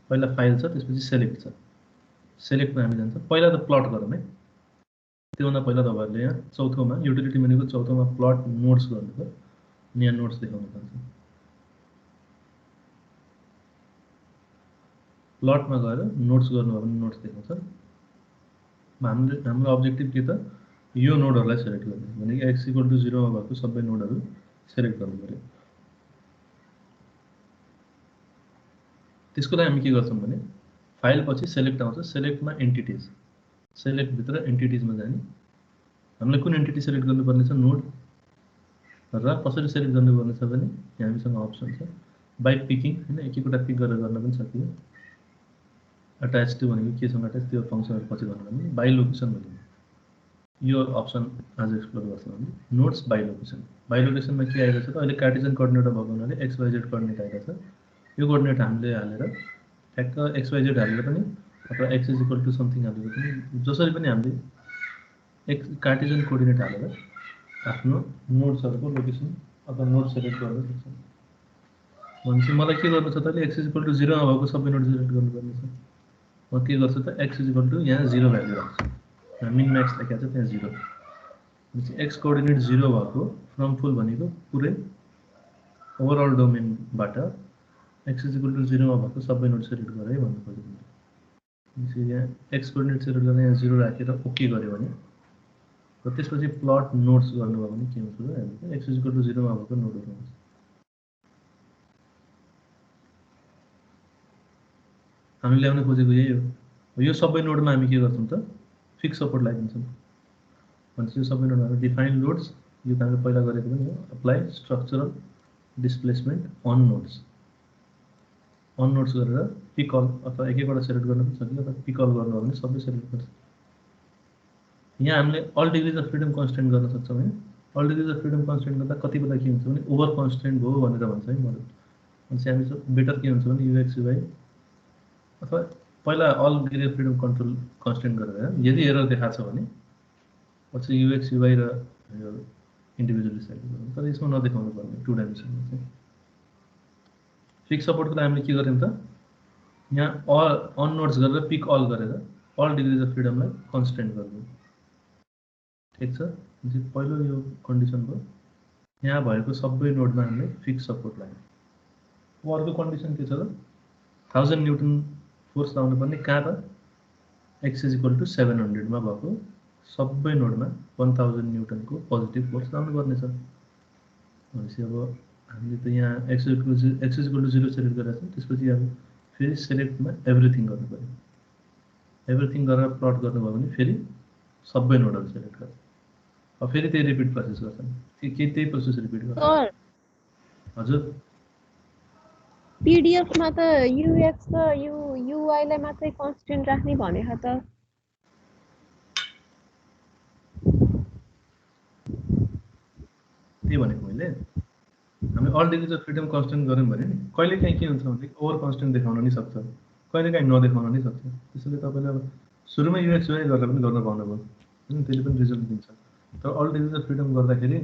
पहिला फाइल छ, त्यसपछि सेलेक्ट छ। सेलेक्टमा हामी जान्छौँ। पहिला त प्लट गरौँ है। त्योभन्दा पहिला तपाईँहरूले यहाँ चौथोमा युटिलिटी मेन्युको चौथोमा प्लट नोट्स गर्नु छ अनि यहाँ नोट्स देखाउनु पर्छ। प्लटमा गएर नोट्स गर्नुभयो भने नोट्स देखाउँछ। हाम्रो अब्जेक्टिभ के त यो नोडहरूलाई सेलेक्ट गर्ने भनेको x = 0 मा भएको सबै नोडहरू सेलेक्ट गर्नु पर्यो। त्यसको लागि हामी के गर्छौँ भने फाइल पछि सेलेक्ट आउँछ, सेलेक्टमा एन्टिटीज, सेलेक्ट भित्र एन्टिटीजमा जाने हामीलाई कुन एन्टिटी सेलेक्ट गर्नुपर्ने छ नोड र कसरी सेलेक्ट गर्नुपर्ने छ भने यहाँ हामीसँग अप्सन छ बाइ पिकिङ हैन, एक एकवटा पिक गरेर गर्न पनि सकियो। अट्याच टु भनेको केसँग अट्याच त्यो फंक्सनहरु पछि गर्नु भने बाइ लोकेसन भन्ने यो अप्सन आज एक्सप्लोर गर्छौँ हामी। नोट्स बाइ लोकेसन, बाइ लोकेसनमा के आइरहेछ त अहिले कार्टेशियन कोअर्डिनेट भएको हुनाले XYZ कोअर्डिनेट आइरहेछ। यो कोअर्डिनेट हामीले हालेर ठ्याक्क XYZ हालेर पनि अथवा x = समथिङ हालेर पनि जसरी पनि हामीले एक कार्टेशियन कोअर्डिनेट हालेर आफ्नो नोड्सहरुको लोकेसन अथवा नोड सेलेक्ट गर्न सक्छौँ। भनेपछि मलाई के गर्नु छ त x = 0 मा भएको सबै नोड सेलेक्ट गर्नुपर्ने छ। म के गर्छु त x = यहाँ 0 भ्यालु राख्छु, मिन म्याक्स लेखेको छ त्यहाँ 0। भनेपछि x कोअर्डिनेट 0 भएको फ्रम फुल भनेको पुरै ओभरअल डोमेनबाट x = 0 मा भएको सबै नोड सेलेक्ट गरे भन्नु पर्यो। भनेपछि यहाँ x कोअर्डिनेट सेलेक्ट गरेर यहाँ 0 राखेर ओके गर्यो भने र त्यसपछि प्लट नोड्स गर्नुभयो भने के हुन्छ त हामीले x = 0 मा भएको नोडहरु हुन्छ। हामी ल्याउन खोजेको यही हो। यो सबै नोडमा हामी के गर्छौं त फिक्स सपोर्ट लगाइदिन्छौँ। भनेपछि यो सबै नोडमा डिफाइन लोड्स, यो त हामीले पहिला गरेको पनि हो, apply structural displacement on nodes गरेर पिक अल अथवा एक एकवटा सेलेक्ट गर्न पनि सकिन्छ अथवा पिक अल गर्नु हो भने सबै सेलेक्ट गर्छ। यहाँ हामीले all degrees of freedom constraint गर्न सक्छौँ हैन। All degrees of freedom constraint गर्दा कति बेला के हुन्छ भने ओभर कन्स्ट्रेन्ट भयो भनेर भन्छ है मोडल। भनेपछि हामी बेटर के हुन्छ भने UX UI अथवा पहिला all degree of freedom control constraint गरेर यदि एरर देखाएको छ भने पछि UX UI र यो इन्डिभिजुअली सेलेक्ट गर्नु। तर यसमा नदेखाउनु पर्ने 2 डाइमेन्सनमा चाहिँ फिक्स सपोर्टको लागि हामीले के गर्यौं त यहाँ अल अन नोड्स गरेर पिक अल गरेर अल डिग्रीज अफ फ्रिडमलाई कन्स्ट्रेन्ट गर्नु। ठीक छ, जे पहिलो यो कन्डिसन भयो। यहाँ भएको सबै नोडमा हामीले फिक्स सपोर्ट लाग्यो। अर्को कन्डिसन के छ त 1000 न्युटन फोर्स लाउनु पर्ने कहाँ त x = 700 मा भएको सबै नोडमा 1000 न्युटनको पोजिटिभ फोर्स लाउनु पर्ने छ। भनेपछि अब हामीले त यहाँ x = 0 सेलेक्ट गरेका छौँ। त्यसपछि अब फेरि सेलेक्टमा एभ्रिथिङ गर्नु पर्यो। एभ्रिथिङ गरेर प्लट गर्नुभयो भने फेरि सबै नोडहरु सेलेक्ट गर्छ। अब फेरि त्यही रिपिट प्रोसेस गर्छन् कि त्यही प्रोसेस रिपिट गर्छ। सर हजुर PDF मा त UX र UI लाई मात्रै कन्स्टेन्ट राख्ने भनेको त त्यही भनेको मैले हामी all degrees of freedom constraint गर्यौं भने नि कहिलेकाहीँ के हुन्छ भने ओभर कन्स्ट्रेन्ट देखाउन नि सक्छ, कहिलेकाहीँ नदेखाउन नि सक्छ। त्यसैले तपाईले अब सुरुमा UX UI गरेर पनि गर्न पाउनुभयो हैन, त्यसले पनि रिजल्ट दिन्छ। तर अल डिग्रीज अफ फ्रिडम गर्दाखेरि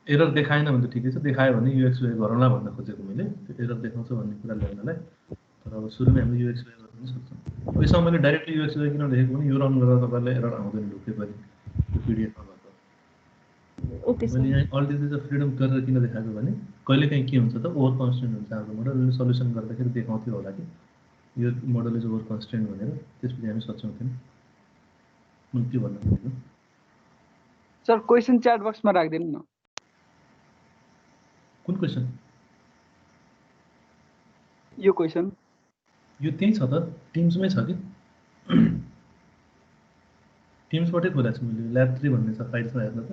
एरर देखाएन भने त ठिकै छ, देखायो भने UX UI गरौँला भन्न खोजेको मैले, त्यो एरर देखाउँछ भन्ने कुरा ल्याउनलाई। तर अब सुरुमा हामीले UX UI गर्न पनि सक्छौँ। अब यसमा मैले डाइरेक्टली UX UI किन लेखेको भने यो रन गर्दा तपाईलाई एरर आउँदैन ढुक्कै पनि PDF मा भएको। ओके मैले सर। यहाँ अल डिग्रीज अफ फ्रिडम गरेर किन देखाएको भने कहिलेकाहीँ के हुन्छ त ओभर कन्स्ट्रेन्ट हुन्छ हाम्रो मोडलले सल्युसन गर्दाखेरि देखाउँथ्यो होला कि यो मोडल इज ओभर कन्स्ट्रेन्ट भनेर, त्यसपछि हामी सच्याउँथ्यौँ। मैले त्यो भन्न खोजेको। सर क्वेशन च्याट बक्समा राख्दिनु न। कुन क्वेसन? यो क्वेशन यो त्यही छ त, टिम्समै छ कि टिम्सबाटै खोलेको छु मैले। ल्याब 3 भन्ने छ फाइलमा हेर्नु त।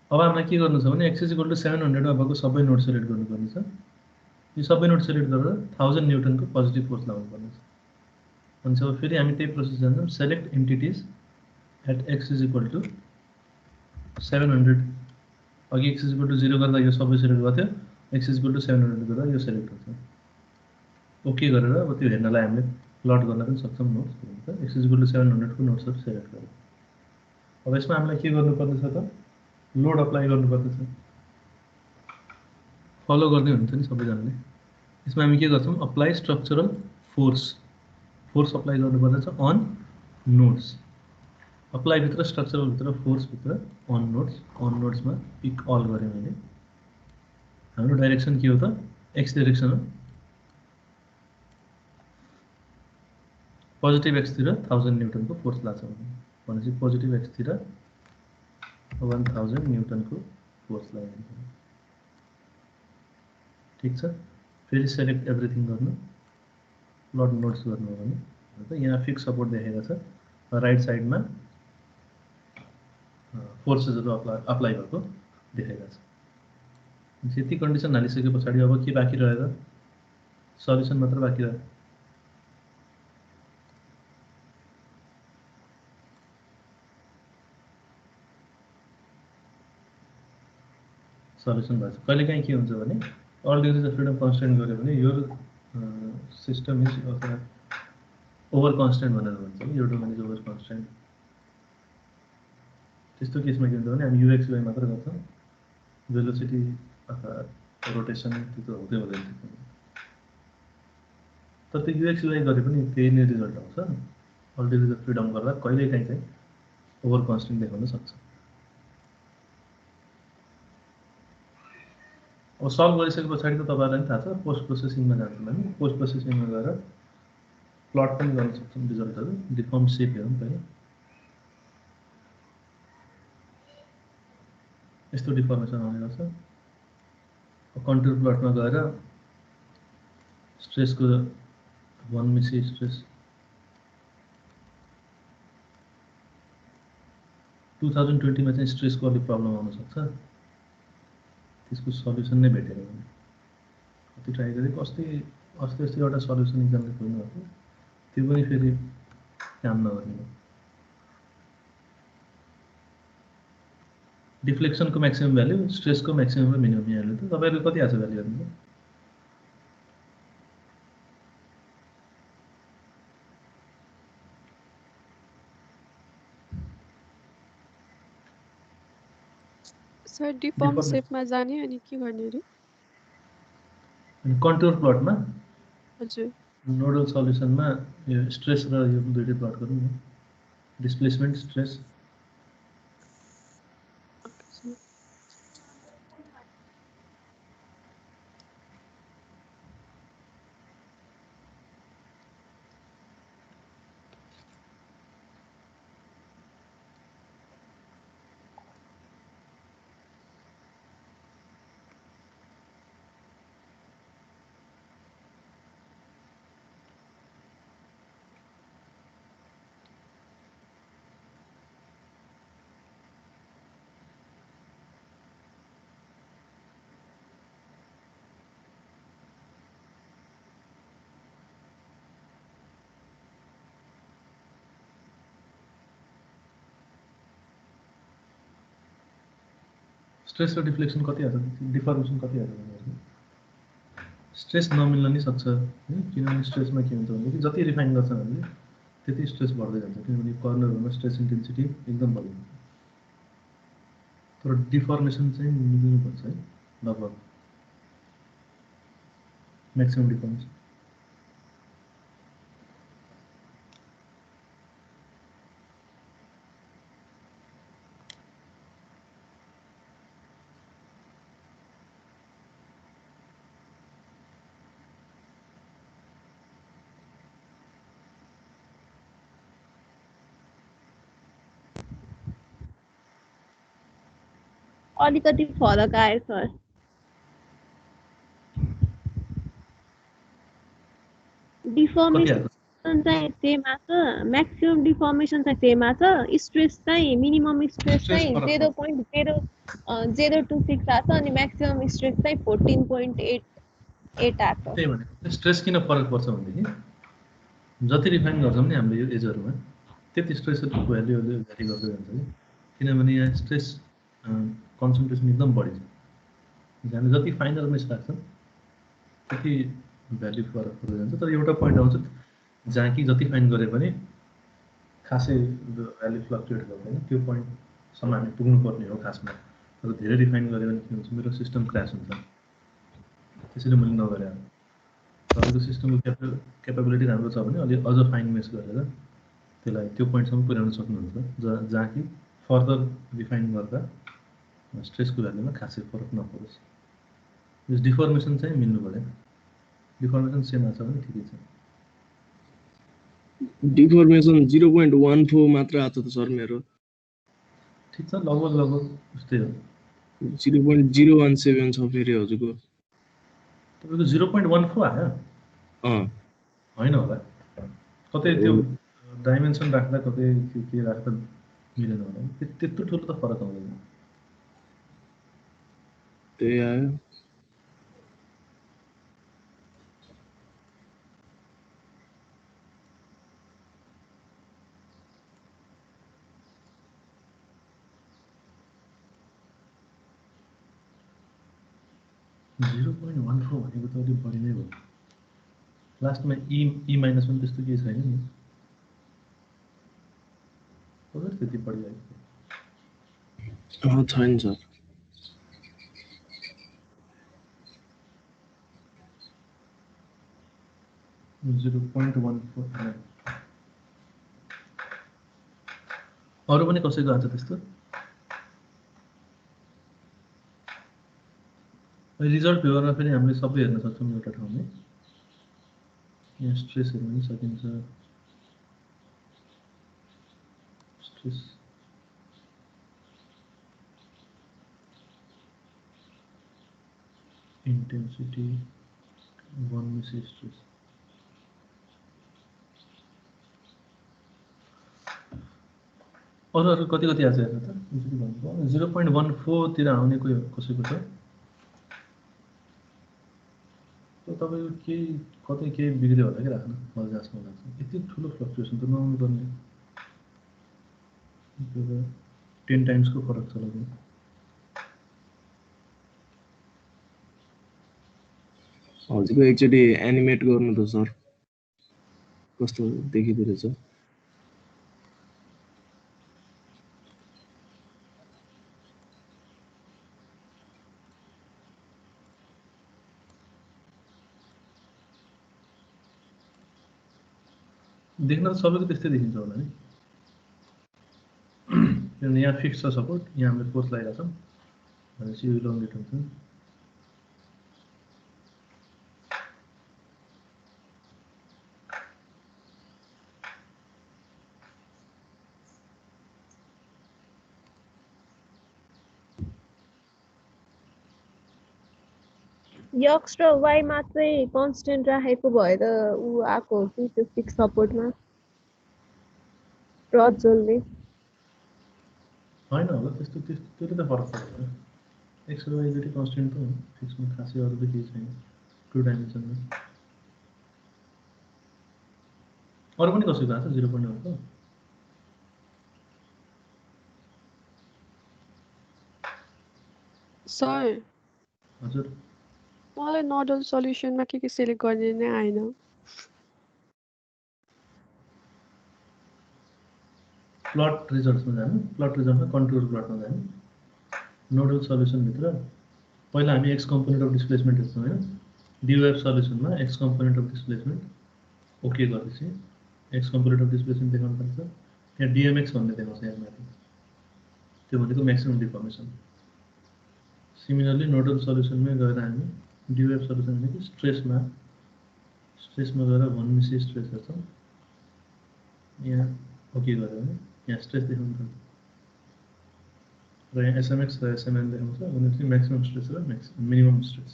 अब हामीलाई के गर्नु छ भने x = 700 मा भएको सबै नोड सेलेक्ट गर्नुपर्ने छ। यो सबै नोड सेलेक्ट गरेर 1000 न्युटनको पोजिटिभ फोर्स लाउनु पर्ने छ। अनि अब फेरि हामी त्यही प्रोसेस जान्छौँ। Select entities at x = 700। अघि x = 0 गर्दा यो सबै सेलेक्ट गर्थ्यो, x = 700 गर्दा यो सेलेक्ट हुन्छ। ओके गरेर अब त्यो हेर्नलाई हामीले प्लट गर्न पनि सक्छौँ नोड्स। x इक्वल टु 700 को नोट्सहरु सेलेक्ट गरौँ। अब यसमा हामीलाई के गर्नुपर्छ त लोड अप्लाई गर्नुपर्छ। फलो गर्दै हुन्छ नि सबैजनाले। यसमा हामी के गर्छौं अप्लाई स्ट्रक्चरल फोर्स अप्लाई गर्नुपर्छ अन नोड्स। अप्लाई भित्र स्ट्रक्चरल भित्र फोर्स भित्र अन नोड्स मा पिक अल गरे मैले। हाम्रो डाइरेक्सन के हो त एक्स डाइरेक्सन हो। पोजिटिभ एक्स तिर 1000 न्यूटन को फोर्स लाग्छ भनेपछि पोजिटिभ एक्स तिर 1000 न्यूटन को फोर्स लाग्छ। ठीक छ। फेरि सेलेक्ट एभ्रिथिङ गर्नु प्लट नोट्स गर्नु हो भने त यहाँ फिक्स सपोर्ट देखेको छ राइट साइडमा फोर्सेसहरु अप्लाई भएको देखेको छ। यति कन्डिसन हालिसके पछाडी अब के बाँकी रह्यो त सल्युसन मात्र बाँकी रह्यो। सल्युसन भन्छ कहिलेकाहीँ के हुन्छ भने all degrees of freedom constant गर्यो भने यो सिस्टम इज ओभर कन्स्टेन्ट भनेर भन्छ यो डोमेन इज ओभर कन्स्टेन्ट। त्यस्तो केसमा के हुन्छ भने हामी यूएक्स वाई मात्र गर्छौं भेलोसिटी अथवा रोटेसन त्यो हुँदै हुँदैन। तर त्यो यूएक्स वाई गरे पनि त्यही नै रिजल्ट आउँछ। अल डिग्रिज अफ फ्रिडम गर्दा कहिलेकाहीँ चाहिँ ओभर कन्स्टेन्ट देखाउन सक्छ। अब सल्भ गरिसके पछाडी त तपाईहरुलाई थाहा छ पोस्ट प्रोसेसिङमा जान्छौँ हामी। पोस्ट प्रोसेसिङमा गएर प्लट पनि गर्न सक्छौं रिजल्टहरु। डिफर्म शेप हेरौँ पहिला। यस्तो डिफर्मेसन आउने गर्छ। कन्टुर प्लटमा गएर स्ट्रेसको 1 मिसी स्ट्रेस 2020 मा चाहिँ स्ट्रेसको अलि प्रब्लम आउन सक्छ। त्यसको सल्युसन नै भेटेन भने कति ट्राई गरे अस्ति एउटा सल्युसन इक्जामले खोज्नु भएको त्यो पनि फेरि काम नगर्ने। डिफ्लेक्सनको म्याक्सिमम भ्यालु स्ट्रेसको म्याक्सिमम र मिनिमम भ्यालु त तपाईहरुले कति आछ भ्यालु हेर्नु। सर डिफर्म शेपमा जाने अनि के गर्ने रे? अनि कन्टुर प्लटमा हजुर नोडल सल्युसनमा यो स्ट्रेस र यो दुईटै प्लट गरौँ न। डिस्प्लेसमेन्ट स्ट्रेस स्ट्रेस र डिफ्लेक्सन कति आछ डिफर्मेसन कति आछ भन्नु। स्ट्रेस नमिल्न नि सक्छ हैन किनभने स्ट्रेसमा के हुन्छ भने जति रिफाइन गर्छ हामीले त्यति स्ट्रेस बढ्दै जान्छ किनभने कर्नरमा स्ट्रेस इन्टेन्सिटी एकदम बढ्छ। तर डिफर्मेसन चाहिँ मिल्नु पर्छ है लगभग म्याक्सिमम डिफर्मेसन। अलिकति फरक आयो सर। डिफर्मेसन चाहिँ सेम आछ, म्याक्सिमम डिफर्मेसन चाहिँ सेम आछ, स्ट्रेस चाहिँ मिनिमम स्ट्रेस चाहिँ 0.026 आछ अनि म्याक्सिमम स्ट्रेस चाहिँ 14.8 आछ। त्यही भने स्ट्रेस किन फरक पर्छ भनेदेखि जति रिफाइन गर्छौं नि हामीले यो एजहरुमा त्यति स्ट्रेसहरुको भ्यालुहरुले भ्यारी गर्दै जान्छ नि किनभने यहाँ स्ट्रेस कन्सन्ट्रेसन एकदम बढी छ। हामीले जति फाइनरमेस राख्छौं त्यति भ्यालु फरक पर्दै जान्छ। तर एउटा पोइन्ट आउँछ जहाँ कि जति फाइन गरे पनि खासै भ्याल्यु फ्लक्चुएट गर्दैन, त्यो पोइन्टसम्म हामी पुग्नुपर्ने हो खासमा। तर धेरै रिफाइन गऱ्यो भने के हुन्छ, मेरो सिस्टम क्रास हुन्छ। त्यसैले मैले नगरे अब तपाईँको सिस्टमको क्यापेबिलिटी राम्रो छ भने अलि अझ फाइन मेस गरेर त्यसलाई त्यो पोइन्टसम्म पुर्याउन सक्नुहुन्छ जहाँ कि फर्दर रिफाइन गर्दा स्ट्रेसको भ्यालुमा खासै फरक नपरोस्। यो डिफर्मेसन चाहिँ मिल्नु पऱ्यो। डिफर्मेसन सेम आएको छ भने ठिकै छ। डिफर्मेसन 0.14 मात्र आएको छ त सर मेरो। ठिक छ, लगभग उस्तै हो। 0.017 छ फेरि हजुरको। तपाईँको 0.14 आयो? होइन होला, कतै त्यो डाइमेन्सन राख्दा कतै के राख्दा मिलेन होला। त्यत्रो ठुलो त फरक आउँदैन। त्यही आयो। भनेको त अलिक बढी नै भयो। लास्टमा ई माइनस पनि त्यस्तो केही छैन नि, कसरी त्यति बढी आयो? छैन सर। अरू पनि कसैको आएको छ त्यस्तो? रिजल्ट भ्युरमा फेरि हामीले सबै हेर्न सक्छौँ एउटा ठाउँमै। यहाँ स्ट्रेस हेर्न पनि सकिन्छ। स्ट्रेस इन्टेन्सिटी 1 मिसी स्ट्रेस। अरू कति आएको छ हेर्नु त? 0.14 तिर आउने कोही कसैको छ? तपाईँको कतै केही बिग्रियो होला कि राख्नु, मलाई जहाँसम्म लाग्छ। यति ठुलो फ्लक्चुएसन त नआउनु पर्ने। 10 टाइम्सको फरक छ लगभग। हजुरको एकचोटि एनिमेट गर्नु त सर, कस्तो देखिँदो रहेछ। देख्न त सबैको त्यस्तै देखिन्छ होला नि। किनभने यहाँ फिक्स छ सपोर्ट, यहाँ हामीले फोर्स लगाइरहेको छौँ भनेपछि यो इलोङ्गेट हुन्छ। एक्स र वाईमा चाहिँ कन्स्टेन्ट राखेको भएर ऊ आएको हो कि त्यो फिक्स सपोर्टमा रजलले। होइन होला त्यस्तो, त्यसले त फरक पर्दैन। एक्स र वाई जति कन्स्टेन्ट त हो फिक्समा, खासै अरू त केही छैन 2 डाइमेन्सनमा। अरू पनि कसैको आएको छ 0.1 सर हजुर? मलाई नोडल सल्युसनमा के सिलेक्ट गर्ने नै आएन। प्लट रिजल्ट्समा जानु, प्लट रिजल्टमा कन्टुर प्लटमा जानु। नोडल सल्युसनभित्र पहिला हामी एक्स कम्पोनेन्ट अफ डिस्प्लेसमेन्ट हेर्छौँ होइन। डिवेभ सल्युसनमा X component of displacement okay गरेपछि एक्स कम्पोनेन्ट अफ डिस्प्लेसमेन्ट देखाउनु पर्छ। त्यहाँ डिएमएक्स भन्ने देखाउँछ यहाँ माथि, त्यो भनेको म्याक्सिमम डिफर्मेसन। सिमिलरली नोडल सल्युसनमै गएर हामी डिवेभ सल्युसन भनेको स्ट्रेसमा गएर 1 मिसी स्ट्रेस हेर्छौँ। यहाँ ओके गऱ्यो भने यहाँ स्ट्रेस देखाउनु पर्छ र यहाँ एसएमएक्स र एसएमएन देखाउँछ भनेपछि म्याक्सिमम स्ट्रेस र minimum stress.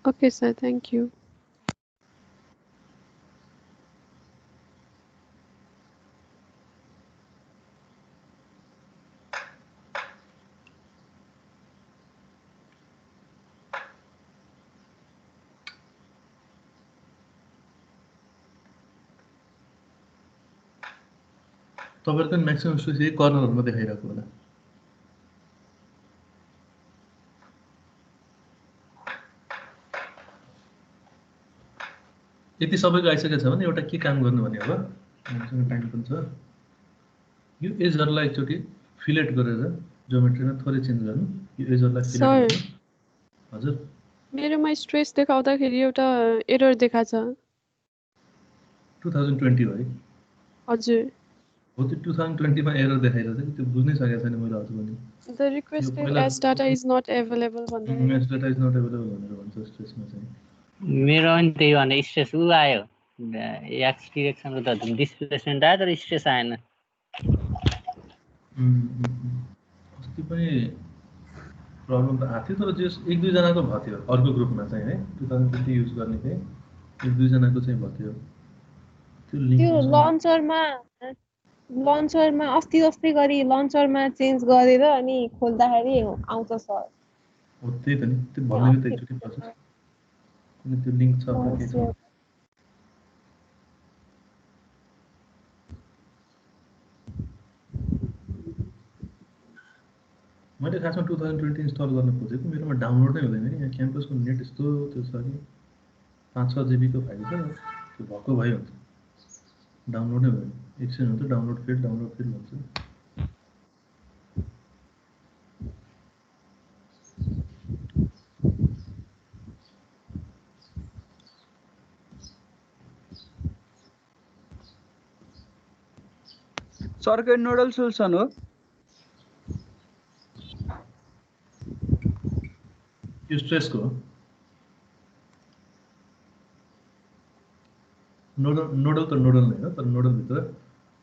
Okay sir, thank you. तपाईँहरूको म्याक्सिमम स्ट्रेस यही कर्नरहरूमा देखाइरहेको होला। यति सबैको आइसकेको छ भने एउटा के काम गर्नु भने अब हामीसँग टाइम पनि छ यो एजहरूलाई एकचोटि फिलेट गरेर ज्योमेट्रीमा थोरै चेन्ज गर्नु यो एजहरूलाई फिलेट सर गर्नु हजुर मेरोमा स्ट्रेस देखाउँदाखेरि एउटा एरर देखाछ 2020 हो है हजुर हो त्यो 2020 मा एरर देखाइरहेछ कि त्यो बुझ्नै सकेको छैन मैले हजुर पनि द रिक्वेस्टेड पहिला- as data is not available भन्दै match data is not available भनेर भन्छ स्ट्रेसमा चाहिँ मेरो पनि त्यही भने स्ट्रेस ऊ आयो एक्स डिरेक्सनको त डिस्प्लेसमेन्ट आयो तर स्ट्रेस आएन अस्ति पनि प्रब्लम त आएको थियो तर जस एक दुईजनाको भएको थियो अर्को ग्रुपमा चाहिँ है 2020 युज गर्ने चाहिँ एक दुईजनाको चाहिँ भएको थियो त्यो त्यो लिङ्क लन्चरमा अस्ति जस्तै गरी लन्चरमा चेन्ज गरेर अनि खोल्दाखेरि आउँछ सर हो त्यही त नि त्यो भन्ने त एकचोटि प्रोसेस कुनै त्यो लिङ्क छ अथवा के छ मैले खासमा 2020 इन्स्टल गर्न खोजेको मेरोमा डाउनलोड नै हुँदैन कि यहाँ क्याम्पसको नेट यस्तो त्यो छ कि 5-6 जिबीको फाइल छ त्यो भएको भइ हुन्छ डाउनलोडै हुँदैन एकछिन हुन्छ डाउनलोड फेल भन्छ सरको नोडल सोल्युसन हो यो स्ट्रेसको हो नोडल त नोडल नै हो तर नोडलभित्र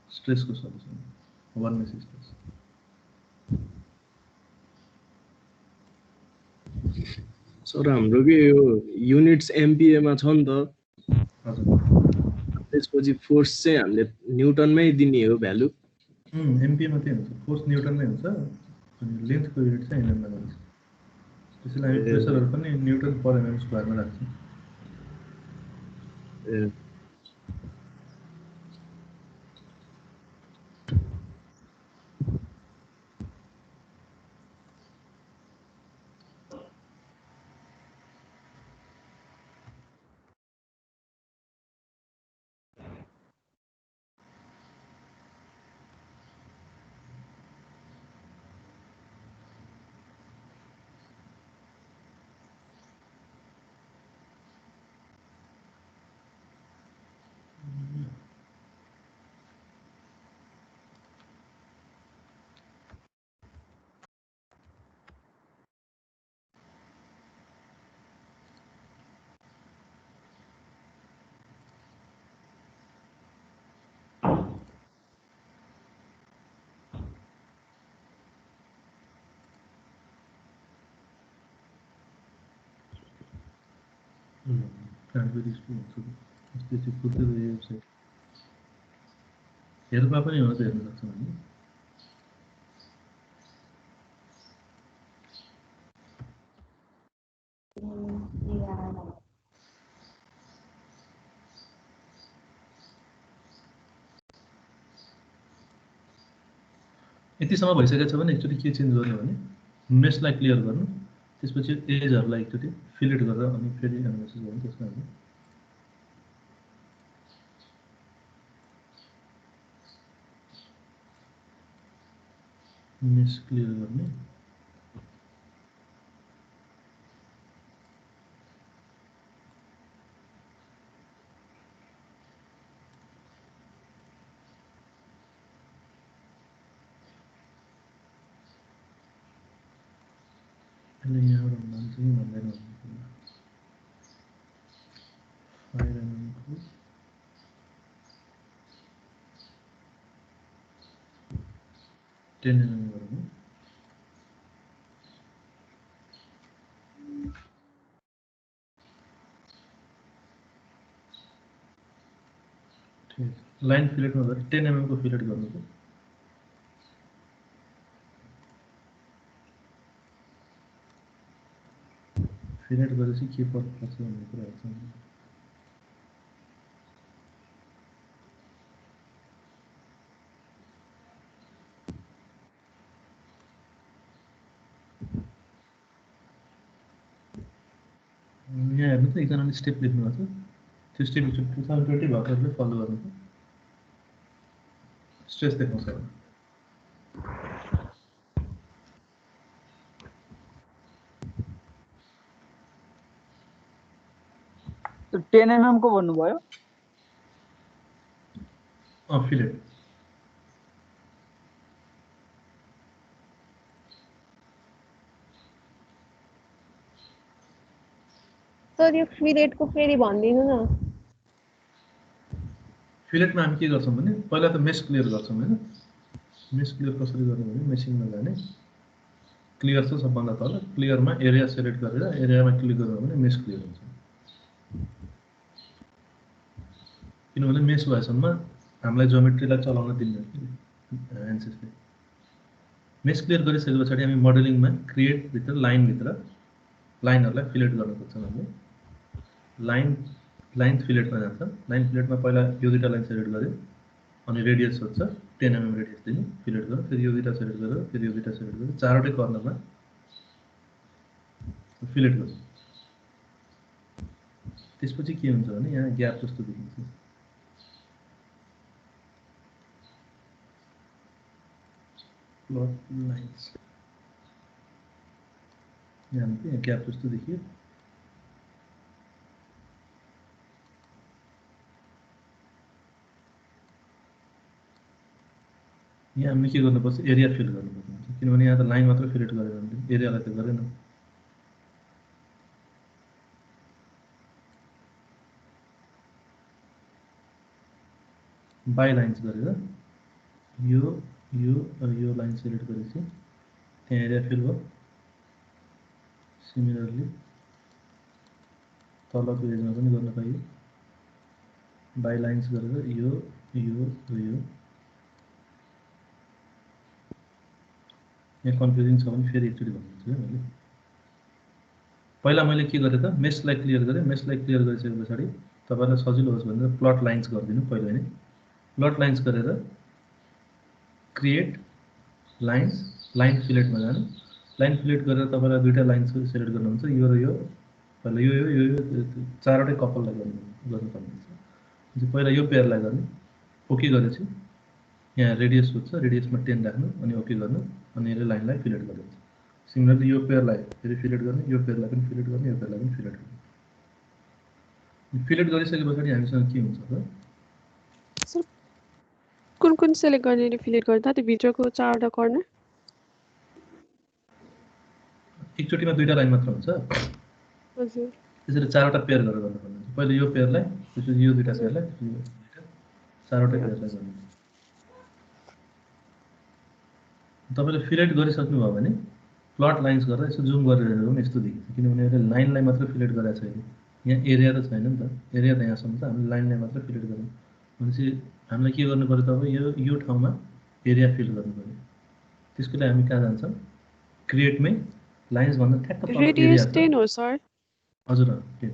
स्ट्रेसको सल्युसन वर्नेस स्ट्रेस सर हाम्रो के यो युनिट्स एमपिएमा छ नि त हजुर त्यसपछि फोर्स चाहिँ हामीले न्युटनमै दिने हो भ्यालु एमपीमा त्यही हुन्छ फोर्स न्युटनमै हुन्छ अनि लेन्थको युनिट चाहिँ एमएममा हुन्छ त्यसैले हामी प्रेसरहरू पनि न्युटन पर एमएम स्क्वायरमा राख्छौँ ए अस्ति चाहिँ कुद्दै गयो वेबसाइट हेल्पमा पनि हुन त हेर्न सक्छौँ हामी यतिसम्म भइसकेको छ भने एकचोटि के चेन्ज गर्ने भने मेसलाई क्लियर गर्नु त्यसपछि एजहरूलाई एकचोटि फिलेट गरेर अनि फेरि एनालाइसिस गर्नु त्यसमा हामी मेस क्लियर गर्ने अहिले यहाँबाट मान्छ कि भन्दैन फाइल एमएमको 10 mm गर्नु ठिक लाइन फिलेटमा गएर 10 mm को फिलेट गर्नु छ फिलेट गरेपछि के फरक पर्छ भन्ने कुराहरू छ यहाँ हेर्नु त एकजनाले स्टेप लेख्नु भएको छ त्यो स्टेप 2020 भर्खरले फलो गर्नु स्ट्रेस देखाउँछ तो 10 mm को भन्नुभयो फिलेट सर यो फिलेटको फेरि भनिदिनु न फिलेटमा हामी के गर्छौँ भने पहिला त मेस क्लियर गर्छौँ हैन मेस क्लियर कसरी गर्ने भने मेसिङमा जाने क्लियर छ सबभन्दा तल क्लियरमा एरिया सेलेक्ट गरेर एरियामा क्लिक गर्यो भने मेस क्लियर हुन्छ किनभने मेस भएसम्म हामीलाई ज्योमेट्रीलाई चलाउन दिन्न एन्सेसले मेस क्लियर गरिसके पछाडि हामी मोडलिङमा क्रिएट भित्र लाइन भित्र लाइनहरुलाई फिलेट गर्न खोज्छौँ हामीले लाइन फिलेटमा जान्छ लाइन फिलेटमा पहिला यो दुईटा लाइन सेलेक्ट गर्यो अनि रेडियस सोध्छ 10 mm रेडियस दिनु फिलेट गर्यो फेरि यो दुईटा सेलेक्ट गर्यो फेरि यो दुईटा सेलेक्ट गर्यो चारवटै कर्नरमा फिलेट गर्यो त्यसपछि के हुन्छ भने यहाँ ग्याप जस्तो देखिन्छ प्लट लाइन्स यहाँ ग्याप जस्तो देखियो यहाँ हामीले के गर्नुपर्छ एरिया फिल गर्नुपर्छ किनभने यहाँ त लाइन मात्र फिलेट गरेर हामीले एरियालाई त गरेन बाई लाइन्स गरेर यो लाइन सेलेक्ट गरेपछि त्यहाँ एरिया फिल भयो सिमिलरली तलको एजमा पनि गर्न पाइयो बाई लाइन्स गरेर यो यहाँ कन्फ्युजिङ छ भने फेरि एकचोटि भन्छु है मैले पहिला मैले के गरेँ त मेसलाई क्लियर गरेँ मेसलाई क्लियर गरिसके पछाडि तपाईलाई सजिलो होस् भनेर प्लट लाइन्स गरिदिनु पहिला नै प्लट लाइन्स गरेर क्रिएट लाइन फिलेटमा जानु लाइन फिलेट गरेर तपाईलाई दुईटा लाइन सेलेक्ट गर्नुहुन्छ यो र यो पहिला यो चारवटै कपललाई गर्नुपर्ने हुन्छ पहिला यो पेयरलाई गर्ने ओके गरेपछि यहाँ रेडियस सोध्छ रेडियसमा 10 राख्नु अनि ओके गर्नु अनि यसले लाइनलाई फिलेट गर्नु सिमिलरली यो पेयरलाई फेरि फिलेट गर्ने यो पेयरलाई पनि फिलेट गर्ने यो पेयरलाई पनि फिलेट गर्ने फिलेट गरिसके पछाडि हामीसँग के हुन्छ त सर कुन सेलेक्ट गर्ने रे फिलेट गर्दा त्यो भित्रको चारवटा कर्नर एकचोटिमा दुईटा लाइन मात्र हुन्छ हजुर त्यसरी चारवटा पेयर गरेर गर्नुपर्ने हुन्छ पहिला यो पेयरलाई त्यसपछि यो दुईटा पेयरलाई चारवटा पेयरलाई गर्नु तपाईले फिलेट गरिसक्नुभयो भने प्लट लाइन्स गरेर यसो जुम गरेर हेर्नु पनि यस्तो देखिन्छ किनभने यसले लाइनलाई मात्र फिलेट गरेको छ यहाँ एरिया त छैन नि त एरिया त यहाँसम्म छ हामीले लाइनलाई मात्र फिलेट गरौँ भनेपछि हामीलाई के गर्नु पर्यो तब यो ठाउँमा एरिया फिल गर्नु पर्यो त्यसको लागि हामी कहाँ जान्छौँ क्रिएटमै लाइन्स भन्दा ठ्याक्क तल रेडियस 10 हो सर हजुर 10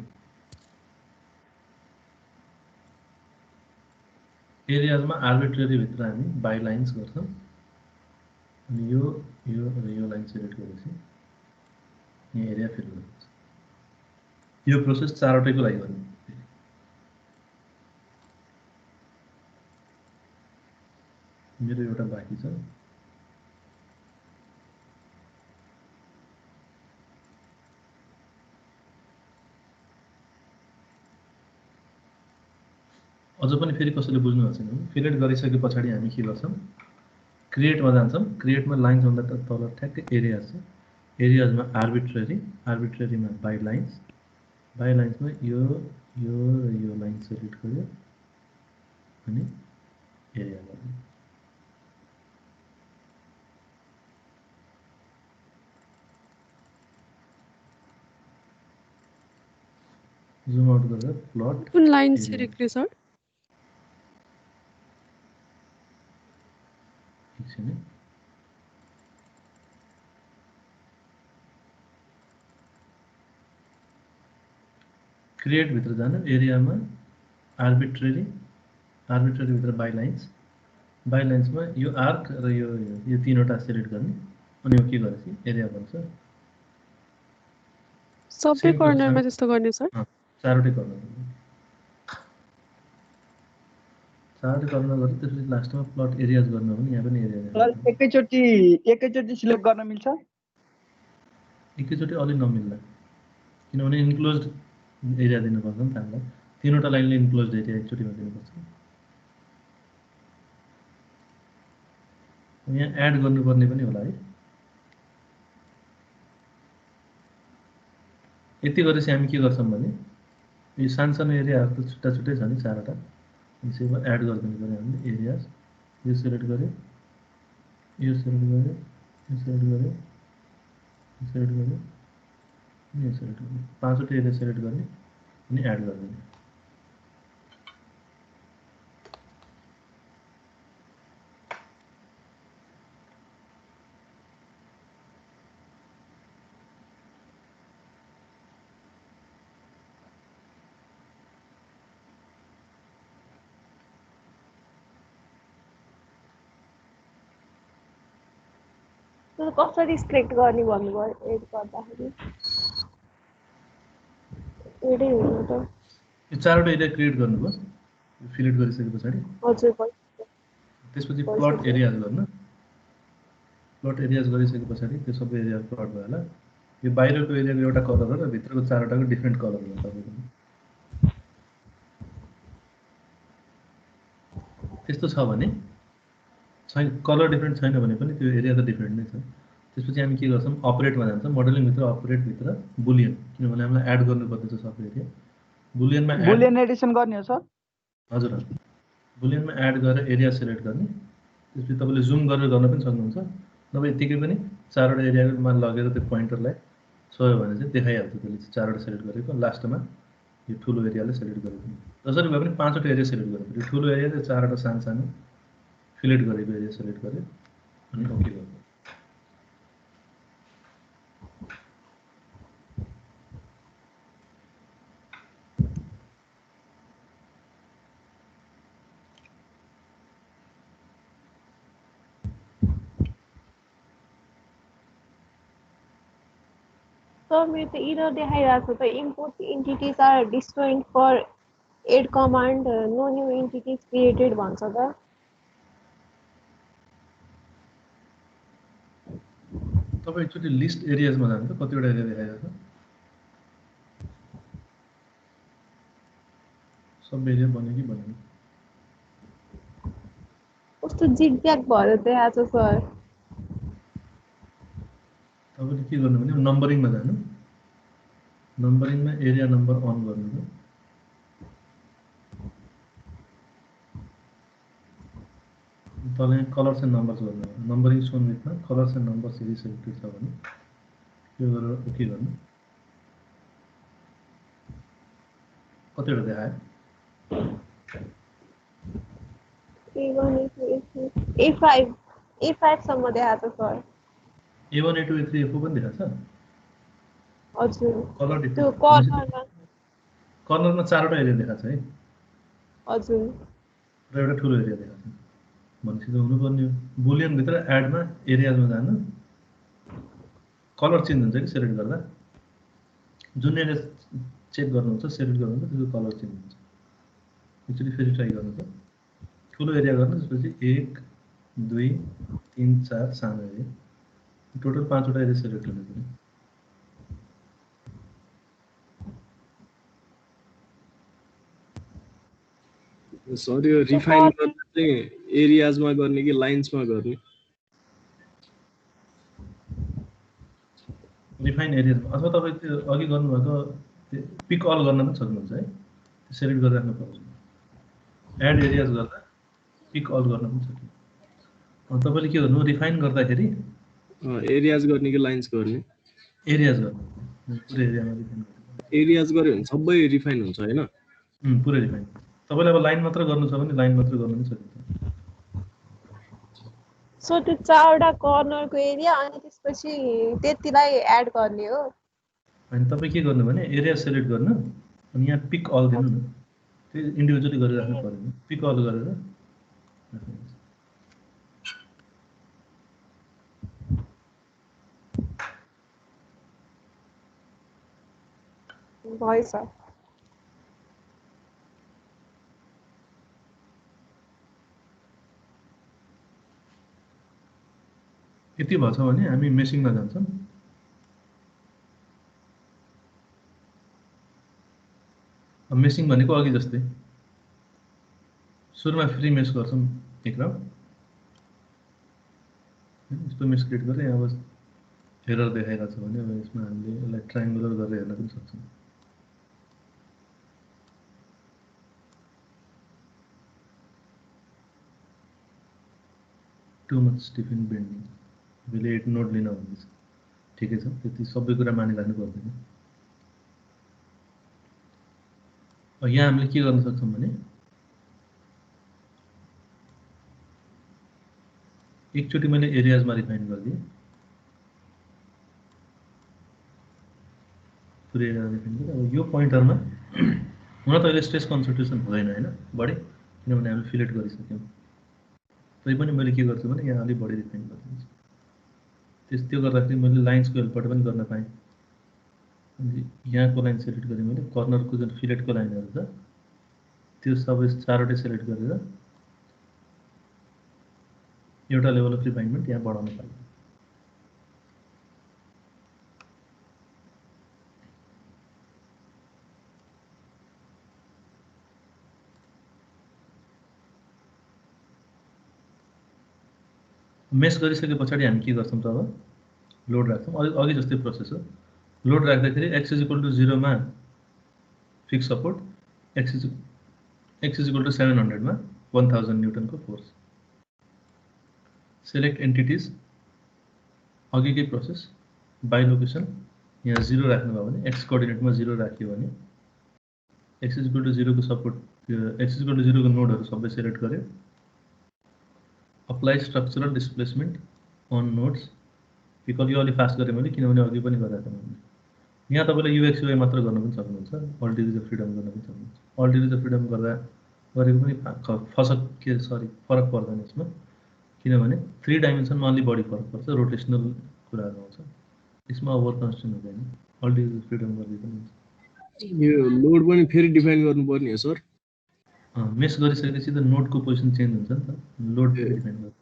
एरियाजमा आर्बिट्रेरी भित्र हामी बाई लाइन्स गर्छौँ अनि यो लाइन सेलेक्ट गरेपछि यहाँ एरिया फिल गर्नुहुन्छ यो प्रोसेस चारवटैको लागि गर्नु मेरो एउटा बाँकी छ अझ पनि फेरि कसैले बुझ्नु भएको छैन फिलेट गरिसके पछाडि हामी के गर्छौँ क्रिएटमा जान्छौँ क्रिएटमा लाइन्स भन्दा तल ठ्याक्कै एरिया छ एरियाजमा आर्बिट्रेरीमा बाई लाइन्समा यो र यो लाइन सेलेक्ट गर्यो अनि एरिया गर्यो जुम आउट गरेर प्लट कुन लाइन सेलेक्ट रे सर एकछिन क्रिएट भित्र जानु एरियामा आर्बिट्रेरी भित्र बाई लाइन्समा यो आर्क र यो तीनवटा सेलेक्ट गर्ने अनि यो के गरेपछि एरिया भन्छ सबै कर्नरमा त्यस्तो गर्ने सर चारवटै कर्नर चार्ट गर्न गरे त्यसपछि लास्टमा प्लट एरियाज गर्न हो भने यहाँ पनि एरिया सर एकैचोटि सिलेक्ट गर्न मिल्छ? एकैचोटि अलि नमिल्ला किनभने इन्क्लोज्ड एरिया दिनुपर्छ नि त हामीलाई तीनवटा लाइनले इन्क्लोज्ड एरिया एकचोटिमा दिनुपर्छ यहाँ एड गर्नुपर्ने पनि होला है यति गरेपछि हामी के गर्छौँ भने यो सानो एरियाहरू त छुट्टा छुट्टै छ नि चारवटा त्यसैमा एड गरिदिनु पर्यो हामीले एरियाज यो सेलेक्ट गऱ्यो यो सेलेक्ट गऱ्यो यो सेलेक्ट गऱ्यो यो सेलेक्ट गऱ्यो यो सेलेक्ट गऱ्यो पाँचवटा एरिया सेलेक्ट गर्ने अनि एड गरिदिने कसरी सिलेक्ट गर्ने भन्नुभयो एड गर्दाखेरि एडै हुनु त यो चारवटा एरिया क्रिएट गर्नुभयो फिलेट गरिसके पछाडि हजुर त्यसपछि प्लट एरियाज गर्न प्लट एरियाज गरिसके पछाडि त्यो सबै एरिया प्लट भयो होला यो बाहिरको एरियाको एउटा कलर हो र भित्रको चारवटाको डिफ्रेन्ट कलर हो तपाईँको त्यस्तो छ भने कलर डिफ्रेन्ट छैन भने पनि त्यो एरिया त डिफ्रेन्ट नै छ त्यसपछि हामी के गर्छौँ अपरेटमा जान्छौँ मोडलिङभित्र अपरेटभित्र बुलियन किनभने हामीलाई एड गर्नुपर्ने छ सबै एरिया बुलियन एडिसन गर्ने हो सर? हजुर बुलियनमा एड गरेर एरिया सेलेक्ट गर्ने त्यसपछि तपाईँले जुम गरेर गर्न पनि सक्नुहुन्छ नभए यतिकै पनि चारवटा एरियामा लगेर त्यो पोइन्टरलाई सोयो भने चाहिँ देखाइहाल्छ त्यसले चारवटा सेलेक्ट गरेको लास्टमा यो ठुलो एरियाले सेलेक्ट गरेको जसरी भए पनि पाँचवटा एरिया सेलेक्ट गर्नु यो ठुलो एरिया चाहिँ चारवटा सानो फिलेट गरेको एरिया सेलेक्ट गर्यो अनि ओके गर्नु सर मेरो त एरर देखाइरहेको छ त import entities are destroying for add command no new entities created भन्छ त तपाईँ एकचोटि लिस्ट एरियाजमा जानु त कतिवटा एरिया देखाइरहेको छ सब एरिया बन्यो कि बनेन कस्तो जिगज्याग भएर देखाएको छ सर तपाईँले के गर्नु भने नम्बरिङमा जानु नम्बरिङमा एरिया नम्बर अन गर्नु तल यहाँ कलर्स एन्ड नम्बर्स गर्नु नम्बरिङ सोन विथमा कलर्स एन्ड नम्बर्स यदि सेलेक्टेड छ भने त्यो गरेर ओके गर्नु कतिवटा देखायो A5 सम्म देखाएको छ sir A1 A2 A3 A4 पनि देखाएको छ हजुर कलर त्यो कर्नरमा चारवटा एरिया देखाएको छ है हजुर र एउटा ठुलो एरिया देखाएको छ भनेपछि त हुनुपर्ने हो बुलियनभित्र एडमा एरियाजमा जानु कलर चेन्ज हुन्छ कि सेलेक्ट गर्दा जुन एरिया चेक गर्नुहुन्छ सेलेक्ट गर्नुहुन्छ त्यसको कलर चेन्ज हुन्छ एक्चुअली फेरि ट्राई गर्नु त ठुलो एरिया गर्नु त्यसपछि 1 2 3 4 सानो एरिया टोटल 5वटा एरिया सेलेक्ट गर्नु पर्यो सर यो रिफाइन गर्न चाहिँ एरियाजमा गर्ने कि लाइन्समा गर्ने रिफाइन एरियाजमा अथवा तपाईँ त्यो अघि गर्नुभएको पिक अल गर्न पनि सक्नुहुन्छ है सेलेक्ट गरेर राख्नु पर्छ एड एरियाज गर्दा पिक अल गर्न पनि सक्नुहुन्छ तपाईँले के गर्नु रिफाइन गर्दाखेरि एरियाज गर्ने कि लाइन्स गर्ने एरियाज गर्नु पुरै एरियामा रिफाइन गर्नु एरियाज गर्यो भने सबै रिफाइन हुन्छ हैन पुरै रिफाइन तपाईँले अब लाइन मात्र गर्नु छ भने लाइन मात्र गर्नु पनि सकिन्छ सो त्यो चारवटा कर्नरको एरिया अनि त्यसपछि त्यतिलाई एड गर्ने हो अनि तपाईँ के गर्नु भने एरिया सेलेक्ट गर्नु अनि यहाँ पिक अल दिनु न त्यो इन्डिभिजुअली गरेर राख्नु पर्दैन पिक अल गरेर भयो सर यति भएछ भने हामी मेसिङमा जान्छौँ। मेसिङ भनेको अघि जस्तै सुरुमा फ्री मेस गर्छौँ एक राउन्ड, यस्तो मेस क्रिएट गरेर यहाँ अब एरर देखाइरहेको छ भने अब यसमा हामीले यसलाई ट्रायङ्गुलर गरेर हेर्न पनि सक्छौँ। Too much stiff in bending, हामीले 8 नोड लिन भन्दैछ। ठिकै छ, त्यति सबै कुरा मानिराख्नु पर्दैन। यहाँ हामीले के गर्न सक्छौँ भने एकचोटि मैले एरियाजमा रिफाइन गरिदिएँ, पुरै एरिया रिफाइन गरेँ। अब यो पोइन्टरमा हुन त अहिले स्ट्रेस कन्सन्ट्रेसन हुँदैन होइन बढी, किनभने हामीले फिलेट गरिसक्यौँ। तैपनि मैले के गर्छु भने यहाँ अलिक बढी रिफाइन गरिदिन्छु। त्यो गर्दाखेरि मैले लाइन्सको हेल्पबाट पनि गर्न पाएँ। यहाँको लाइन सेलेक्ट गरेँ मैले, कर्नरको जुन फिलेटको लाइनहरू छ त्यो सबै 4वटै सेलेक्ट गरेर एउटा लेभल अफ रिफाइनमेन्ट यहाँ बढाउन पाएँ। मेस गरिसके पछाडि हामी के गर्छौँ त अब लोड राख्छौँ। अघि जस्तै प्रोसेस हो। लोड राख्दाखेरि x = 0 मा फिक्स सपोर्ट, x = 700 मा 1000 न्युटनको फोर्स। सेलेक्ट एन्टिटीज, अघिकै प्रोसेस, बाई लोकेसन यहाँ 0 राख्नुभयो भने x कोअर्डिनेटमा 0 राख्यो भने x = 0 को सपोर्ट, x = 0 को नोडहरू सबै सेलेक्ट गर्यो। Apply structural displacement on nodes, because यो अलि फास्ट गरेँ मैले किनभने अघि पनि गरेको थिएँ। यहाँ तपाईँले UX UI मात्र गर्न पनि सक्नुहुन्छ, अल डिग्रिज अफ फ्रिडम गर्न पनि सक्नुहुन्छ। अल डिग्रिज अफ फ्रिडम गरेको पनि फरक पर्दैन यसमा, किनभने 3 डाइमेन्सनमा अलि बढी फरक पर्छ, रोटेसनल कुराहरू आउँछ। यसमा ओभर कन्स्ट्रेन्ट हुँदैन, अल डिग्रिज अफ फ्रिडम गर्दै पनि हुन्छ। यो लोड पनि फेरि डिफाइन गर्नुपर्ने हो सर? मेस गरिसकेपछि त नोडको पोजिसन चेन्ज हुन्छ नि त, लोड फेरि डिफाइन गर्छ।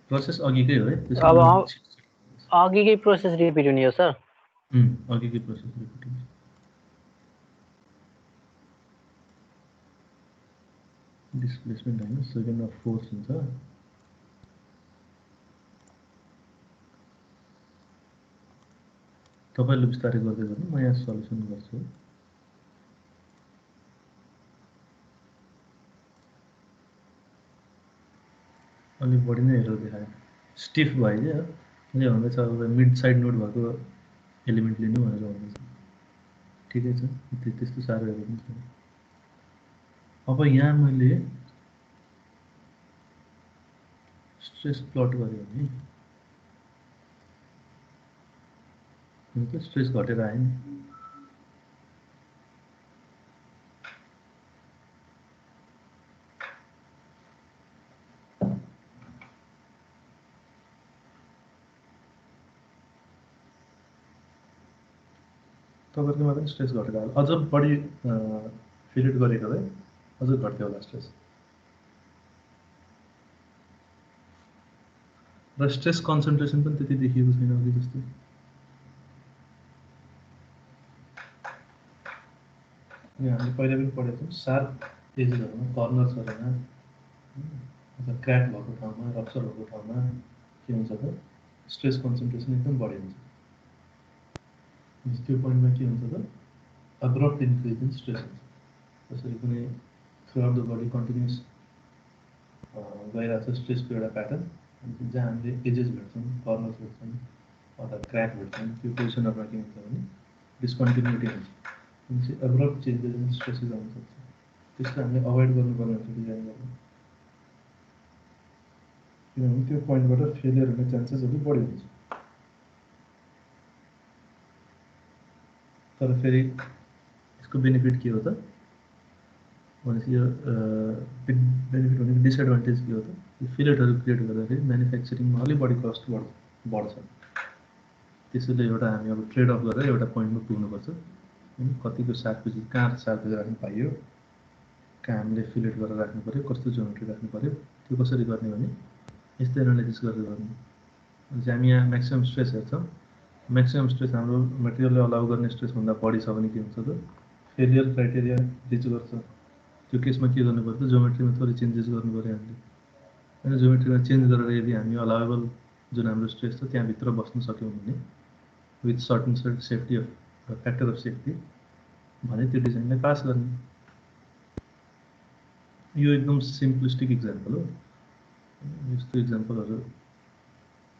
प्रोसेस अघिकै हो है। अब अघिकै प्रोसेस रिपिट हुने हो सर? अघिकै प्रोसेस रिपिट हुन्छ। डिस्प्लेसमेन्ट होइन, सेकेन्ड अफ फोर्स हुन्छ। तपाईँले बिस्तारै गर्दै गर्नु, म यहाँ सल्युसन गर्छु। अलिक बढी नै एरर देखायो, स्टिफ भयो क्या। मैले भन्दैछ अब मिड साइड नोड भएको एलिमेन्ट लिनु भनेर भन्दैछ। ठिकै छ, त्यस्तो साह्रो एरर पनि छैन। अब यहाँ मैले स्ट्रेस प्लट गरेँ भने स्ट्रेस घटेर आयो नि। तपाईँकोमा पनि स्ट्रेस घटेर आयो, अझ बढी फिलेट गरेको भए अझ घट्थ्यो होला स्ट्रेस। र स्ट्रेस कन्सन्ट्रेसन पनि त्यति देखिएको छैन अघि जस्तो। यहाँ हामीले पहिला पनि पढेको छौँ, सार्प एजेसहरूमा, कर्नर्सहरूमा अथवा क्र्याक भएको ठाउँमा, रप्चर भएको ठाउँमा के हुन्छ त स्ट्रेस कन्सन्ट्रेसन एकदम बढी हुन्छ। त्यो पोइन्टमा के हुन्छ त अब्रप्ट इन्क्रिज इन स्ट्रेस हुन्छ। जसरी कुनै थ्रुआउट द बडी कन्टिन्युस गइरहेको छ स्ट्रेसको एउटा प्याटर्न, जहाँ हामीले एजेस भेट्छौँ, कर्नर्स भेट्छौँ अथवा क्र्याक भेट्छौँ, त्यो पोजिसनहरूमा के हुन्छ भने डिस्कन्टिन्युटी हुन्छ। अब्रप्ट चेन्जेस इन स्ट्रेसेस आउन सक्छ। त्यसलाई हामीले अभोइड गर्नुपर्ने हुन्छ डिजाइन गर्नु, किनभने त्यो पोइन्टबाट फेलियर हुने चान्सेसहरू बढी हुन्छ। तर फेरि यसको बेनिफिट के हो त भनेपछि यो बेनिफिट भनेको डिसएडभान्टेज के हो त, फिलेटहरू क्रिएट गर्दाखेरि म्यानुफ्याक्चरिङमा अलिक बढी कस्ट बढ्छ। त्यसैले एउटा हामी अब ट्रेड अफ गरेर एउटा पोइन्टमा पुग्नुपर्छ। कतिको सार्पेज, कहाँ सार्पेज राख्नु पाइयो, कहाँ हामीले फिलेट गरेर राख्नु पऱ्यो, कस्तो जोमेट्री राख्नु पऱ्यो, त्यो कसरी गर्ने भने यस्तै एनालाइसिस गरेर गर्ने। चाहिँ हामी यहाँ म्याक्सिमम स्ट्रेस हेर्छौँ। म्याक्सिमम स्ट्रेस हाम्रो मेटेरियलले अलाउ गर्ने स्ट्रेसभन्दा बढी छ भने के हुन्छ त फेलियर क्राइटेरिया रिच गर्छ। त्यो केसमा के गर्नु पर्छ ज्योमेट्रीमा थोरै चेन्जेस गर्नु पर्यो हामीले। होइन ज्योमेट्रीमा चेन्ज गरेर यदि हामी अलाउएबल जुन हाम्रो स्ट्रेस छ त्यहाँभित्र बस्न सक्यौँ भने with certain safety of factor of safety भने त्यो डिजाइनलाई पास गर्ने। यो एकदम सिम्पलिस्टिक इक्जाम्पल हो। यस्तो इक्जाम्पलहरू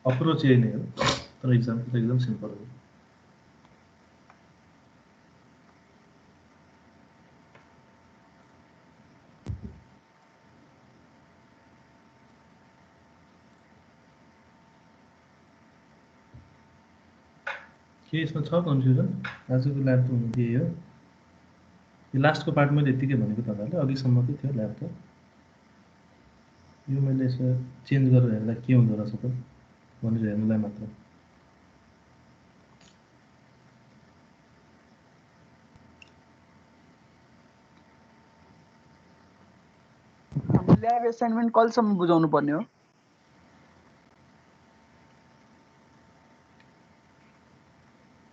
अप्रोच यही नै हो तर इक्जाम्पल एकदम सिम्पल हो। के यसमा छ कन्फ्युजन? आजको ल्याब त हुनु यही हो। यो लास्टको पार्ट मैले यत्तिकै भनेको तपाईँहरूले अघिसम्मकै थियो ल्याब त। यो मैले यसो चेन्ज गरेर हेर्दा के हुँदो रहेछ त भनेर हेर्नुलाई मात्र। ल्याब असाइनमेन्ट कहिलेसम्म बुझाउनु पर्ने हो?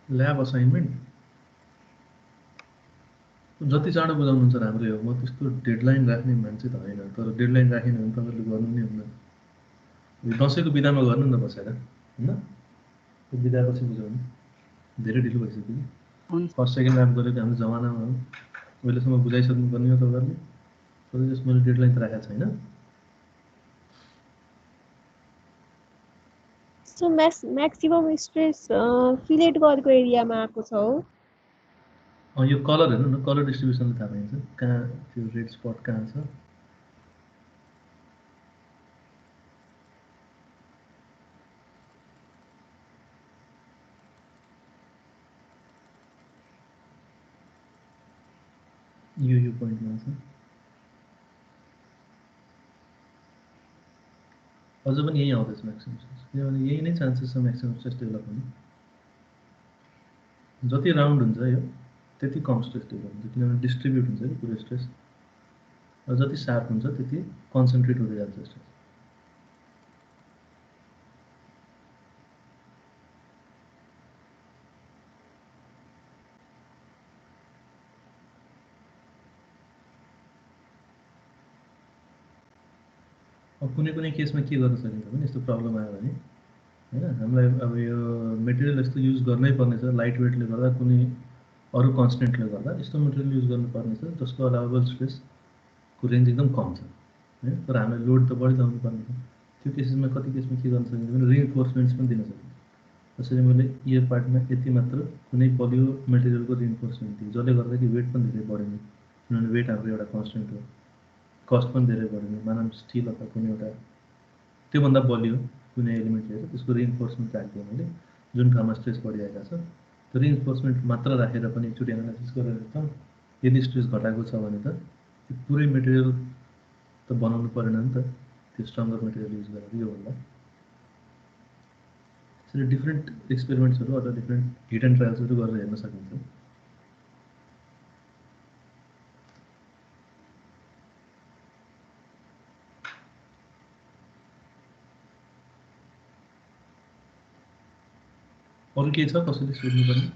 ल्याब असाइनमेन्ट जति चाँडो बुझाउनुहुन्छ राम्रै हो। म त्यस्तो डेडलाइन राख्ने मान्छे त होइन, तर डेडलाइन राखेन भने तपाईँहरूले गर्नु नै हुन्न। दसैँको बिदामा गर्नु न बसेर, होइन बिदापछि बुझाउनु। धेरै ढिलो भइसक्यो कि फर्स्ट सेकेन्ड ल्याब गरेको हाम्रो जमानामा हो। अहिलेसम्म बुझाइसक्नु पर्ने हो तपाईँहरूले। तर जस मैले डेडलाइन त राखेको छैन। सो म्याक्सिमम स्ट्रेस फिलेट गरेको एरियामा आएको छ हो। यो कलर हेर्नु न, कलर डिस्ट्रिब्युसनले थाहा पाइन्छ कहाँ त्यो रेड स्पट कहाँ छ। यो पोइन्टमा छ। अझ पनि यही आउँदैछ म्याक्सिमम स्ट्रेस, किनभने यही नै चान्सेस छ म्याक्सिमम स्ट्रेस डेभलप हुने। जति राउन्ड हुन्छ यो त्यति कम स्ट्रेस डेभलप हुन्छ, किनभने डिस्ट्रिब्युट हुन्छ कि पुरै स्ट्रेस। र जति सार्प हुन्छ त्यति कन्सन्ट्रेट हुँदै जान्छ स्ट्रेस। अब कुनै केसमा के गर्न सकिन्छ भने यस्तो प्रब्लम आयो भने होइन हामीलाई अब यो मेटेरियल यस्तो युज गर्नै पर्ने छ, लाइट वेटले गर्दा कुनै अरू कन्सटेन्टले गर्दा यस्तो मेटेरियल युज गर्नुपर्ने छ जसको अलाउएबल स्ट्रेसको रेन्ज एकदम कम छ होइन। तर हामीलाई लोड त बढी लाउनु पर्ने छ। त्यो केसेसमा कति केसमा के गर्न सकिन्छ भने रिइन्फोर्समेन्ट्स पनि दिन सकिन्छ। जसरी मैले यो पार्टमा यति मात्र कुनै पलियो मेटेरियलको रिइन्फोर्समेन्ट दिएँ जसले गर्दा कि वेट पनि धेरै बढेन, किनभने वेट हाम्रो एउटा कन्सटेन्ट हो। कस्ट पनि धेरै बढेन। मानव स्टिल अथवा कुनै एउटा त्योभन्दा बलियो कुनै एलिमेन्ट लिएर त्यसको रिइन्फोर्समेन्ट राखिदिएँ मैले जुन ठाउँमा स्ट्रेस बढिरहेको छ। त्यो रिइन्फोर्समेन्ट मात्र राखेर पनि एकचोटि एनालाइसिस गरेर हेर्छौँ। यदि स्ट्रेस घटाएको छ भने त त्यो पुरै मेटेरियल त बनाउनु परेन नि त त्यो स्ट्रङ्गर मेटेरियल युज गरेर यो होला। त्यसरी डिफ्रेन्ट एक्सपेरिमेन्ट्सहरू अथवा डिफ्रेन्ट हिट एन्ड ट्रायल्सहरू गरेर हेर्न सकिन्छ। अरू केही छ कसैले सोध्नुपर्ने?